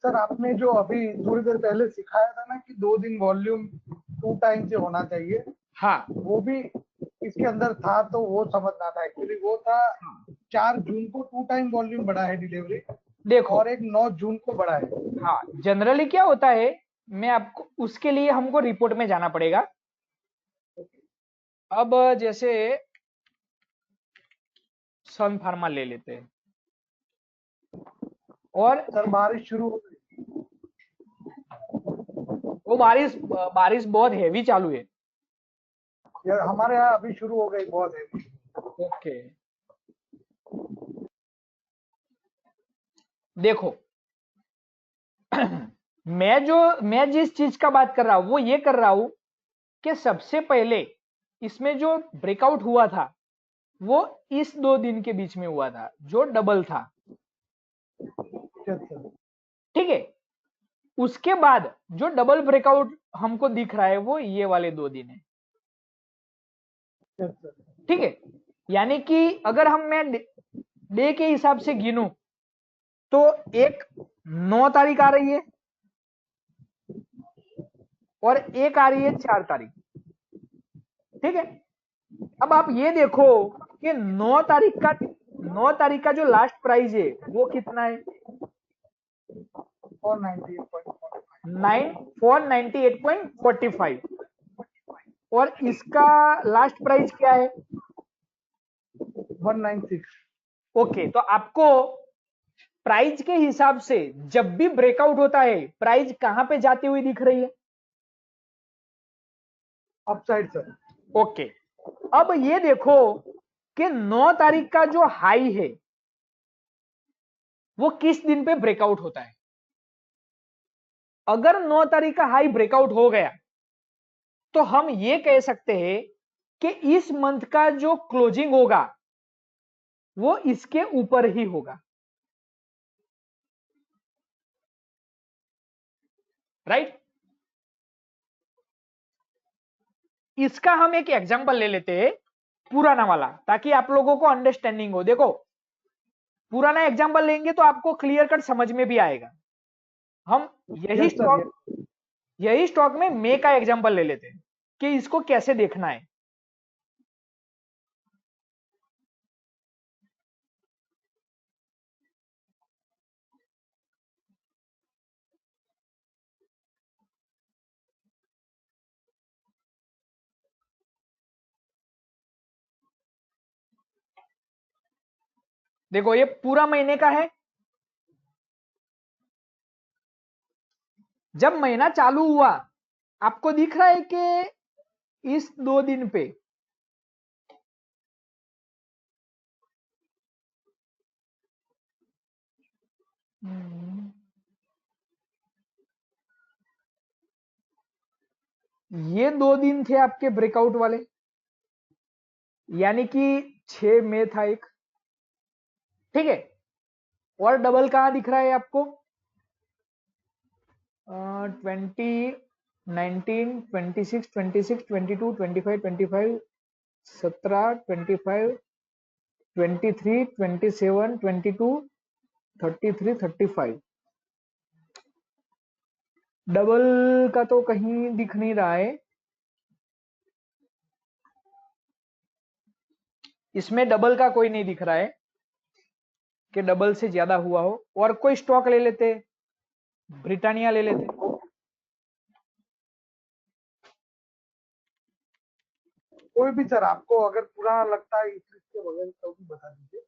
सर आपने जो अभी थोड़ी देर पहले सिखाया था ना कि 2 दिन वॉल्यूम 2 टाइम से होना चाहिए, हाँ वो भी इसके अंदर था, तो वो समझना था एक्चुअली। वो था 4 जून को 2 टाइम वॉल्यूम बढ़ा है डिलीवरी, देखो, और एक 9 जून को बढ़ा है। हाँ जनरली क्या होता है, मैं आपको उसके लिए हमको रिपोर्ट में जाना पड़ेगा। अब जैसे सन फार्मा ले लेते हैं, और सर बारिश शुरू हो गई। वो बारिश बारिश बहुत हेवी चालू है। यार हमारे यहाँ अभी शुरू हो गई, बहुत है। ओके, देखो मैं जिस चीज का बात कर रहा हूं वो ये कर रहा हूं कि सबसे पहले इसमें जो ब्रेकआउट हुआ था वो इस 2 दिन के बीच में हुआ था, जो डबल था। अच्छा ठीक है, उसके बाद जो डबल ब्रेकआउट हमको दिख रहा है वो ये वाले 2 दिन है। अच्छा। ठीक है, यानी कि अगर मैं डे के हिसाब से गिनूं तो एक 9 तारीख आ रही है और एक आ रही है 4 तारीख। ठीक है, अब आप ये देखो कि 9 तारीख का जो लास्ट प्राइस है वो कितना है, 498.45। 498.45, और इसका लास्ट प्राइस क्या है। 196। ओके, तो आपको प्राइस के हिसाब से जब भी ब्रेकआउट होता है प्राइस कहां पे जाती हुई दिख रही है। Upside sir. ओके, अब ये देखो कि 9 तारीख का जो हाई है वो किस दिन पे ब्रेकआउट होता है। अगर 9 तारीख का हाई ब्रेकआउट हो गया तो हम ये कह सकते हैं कि इस मंथ का जो क्लोजिंग होगा वो इसके ऊपर ही होगा। राइट, इसका हम एक एग्जांपल ले लेते हैं पुराना वाला, ताकि आप लोगों को अंडरस्टैंडिंग हो। देखो, पुराना एग्जांपल लेंगे तो आपको क्लियर कट समझ में भी आएगा। हम यस सर। यही स्टॉक में मे का एग्जांपल ले लेते हैं कि इसको कैसे देखना है। देखो, ये पूरा महीने का है। जब महीना चालू हुआ आपको दिख रहा है कि इस 2 दिन पे ये 2 दिन थे आपके ब्रेकआउट वाले, यानी कि 6 मई था एक। ठीक है, और डबल कहां दिख रहा है आपको, 20, 19, 26, 26, 22, 25, 25, 27, 22, 33, 37, 22, 33, 35। डबल का तो कहीं दिख नहीं रहा है इसमें, डबल का कोई नहीं दिख रहा है कि डबल से ज्यादा हुआ हो। और कोई स्टॉक ले लेते, ब्रिटानिया ले लेते। कोई भी सर, आपको अगर पूरा लगता है इस लिस्ट के बगैर तो भी बता दीजिए।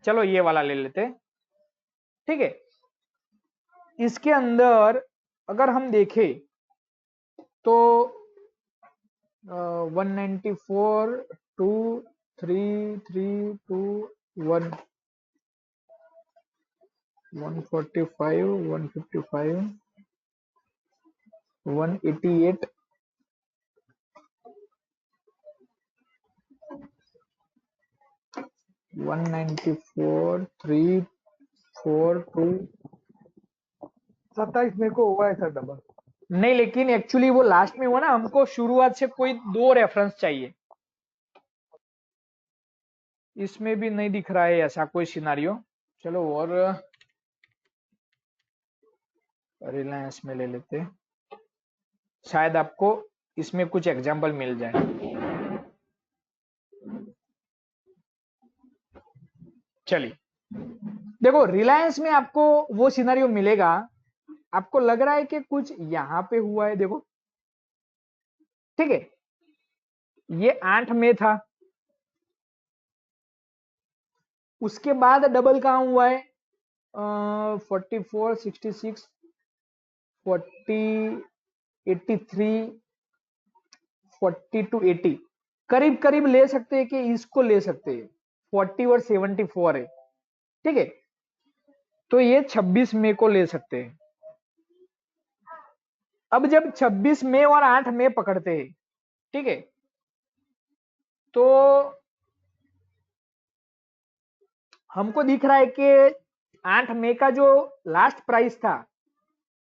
चलो ये वाला ले लेते। ठीक है, इसके अंदर अगर हम देखें तो 194, 2, 3, 3, 2, 1, 145, 155, 188, 194, 3, 4, 2। 27 मई को हुआ है सर डबल। नहीं, लेकिन एक्चुअली वो लास्ट में हुआ ना, हमको शुरुआत से कोई 2 रेफरेंस चाहिए। इसमें भी नहीं दिख रहा है ऐसा कोई सिनारियो। चलो और रिलायंस में ले लेते हैं, शायद आपको इसमें कुछ एग्जांपल मिल जाए। चलिए देखो, रिलायंस में आपको वो सिनारियो मिलेगा, आपको लग रहा है कि कुछ यहां पे हुआ है, देखो ठीक है, ये 8 में था, उसके बाद डबल कहां हुआ है 44, 66, 40, 83, 40 to 80 करीब करीब ले सकते हैं कि इसको ले सकते हैं, 40 और 74 है, ठीक है, तो ये 26 मई को ले सकते हैं। अब जब 26 मई और 8 मई पकड़ते हैं, ठीक है, तो हमको दिख रहा है कि 8 मई का जो लास्ट प्राइस था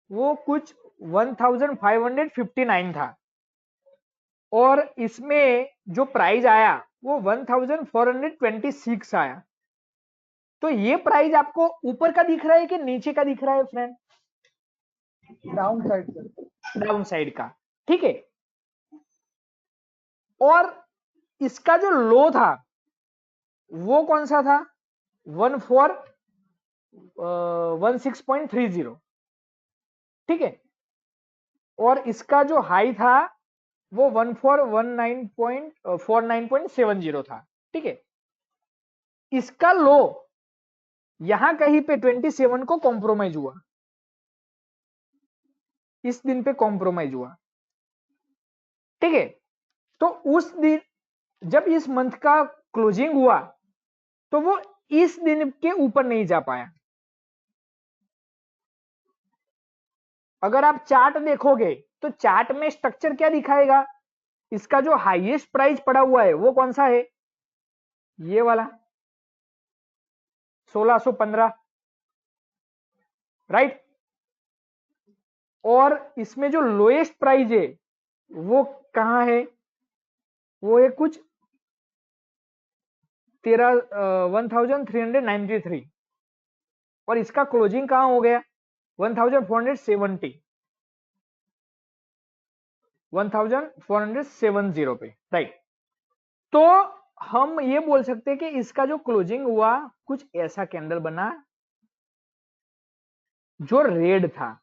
वो कुछ 1559 था, और इसमें जो प्राइस आया वो 1426 आया। तो ये प्राइस आपको ऊपर का दिख रहा है कि नीचे का दिख रहा है friend? Down side sir. Down side का, ठीक है। और इसका जो लो था वो कौन सा था 16.30, ठीक है, और इसका जो हाई था वो 1419.49.70 था, ठीक है। इसका लो यहां कहीं पे 27 को कॉम्प्रोमाइज हुआ, इस दिन पे कॉम्प्रोमाइज हुआ, ठीक है। तो उस दिन जब इस मंथ का क्लोजिंग हुआ तो वो इस दिन के ऊपर नहीं जा पाया। अगर आप चार्ट देखोगे तो चार्ट में स्ट्रक्चर क्या दिखाएगा, इसका जो हाईएस्ट प्राइस पड़ा हुआ है वो कौन सा है, ये वाला 1615, राइट। और इसमें जो लोएस्ट प्राइस है वो कहां है, वो है कुछ 1393, और इसका क्लोजिंग कहां हो गया 1470, 1470 पे, राइट। तो हम ये बोल सकते हैं कि इसका जो क्लोजिंग हुआ कुछ ऐसा कैंडल बना जो रेड था,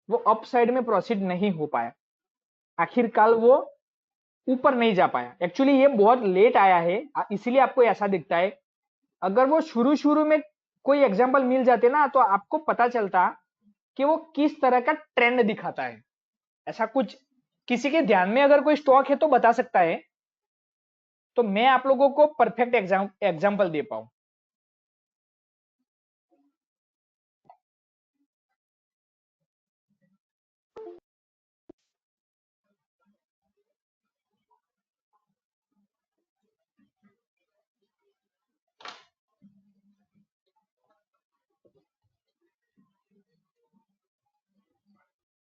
वो अप साइड में प्रोसीड नहीं हो पाया, आखिरकार वो ऊपर नहीं जा पाया। एक्चुअली ये बहुत लेट आया है इसीलिए आपको ऐसा दिखता है। अगर वो शुरू शुरू में कोई एग्जांपल मिल जाते ना तो आपको पता चलता कि वो किस तरह का ट्रेंड दिखाता है। ऐसा कुछ किसी के ध्यान में अगर कोई स्टॉक है तो बता सकता है, तो मैं आप लोगों को परफेक्ट एग्जांपल दे पाऊं।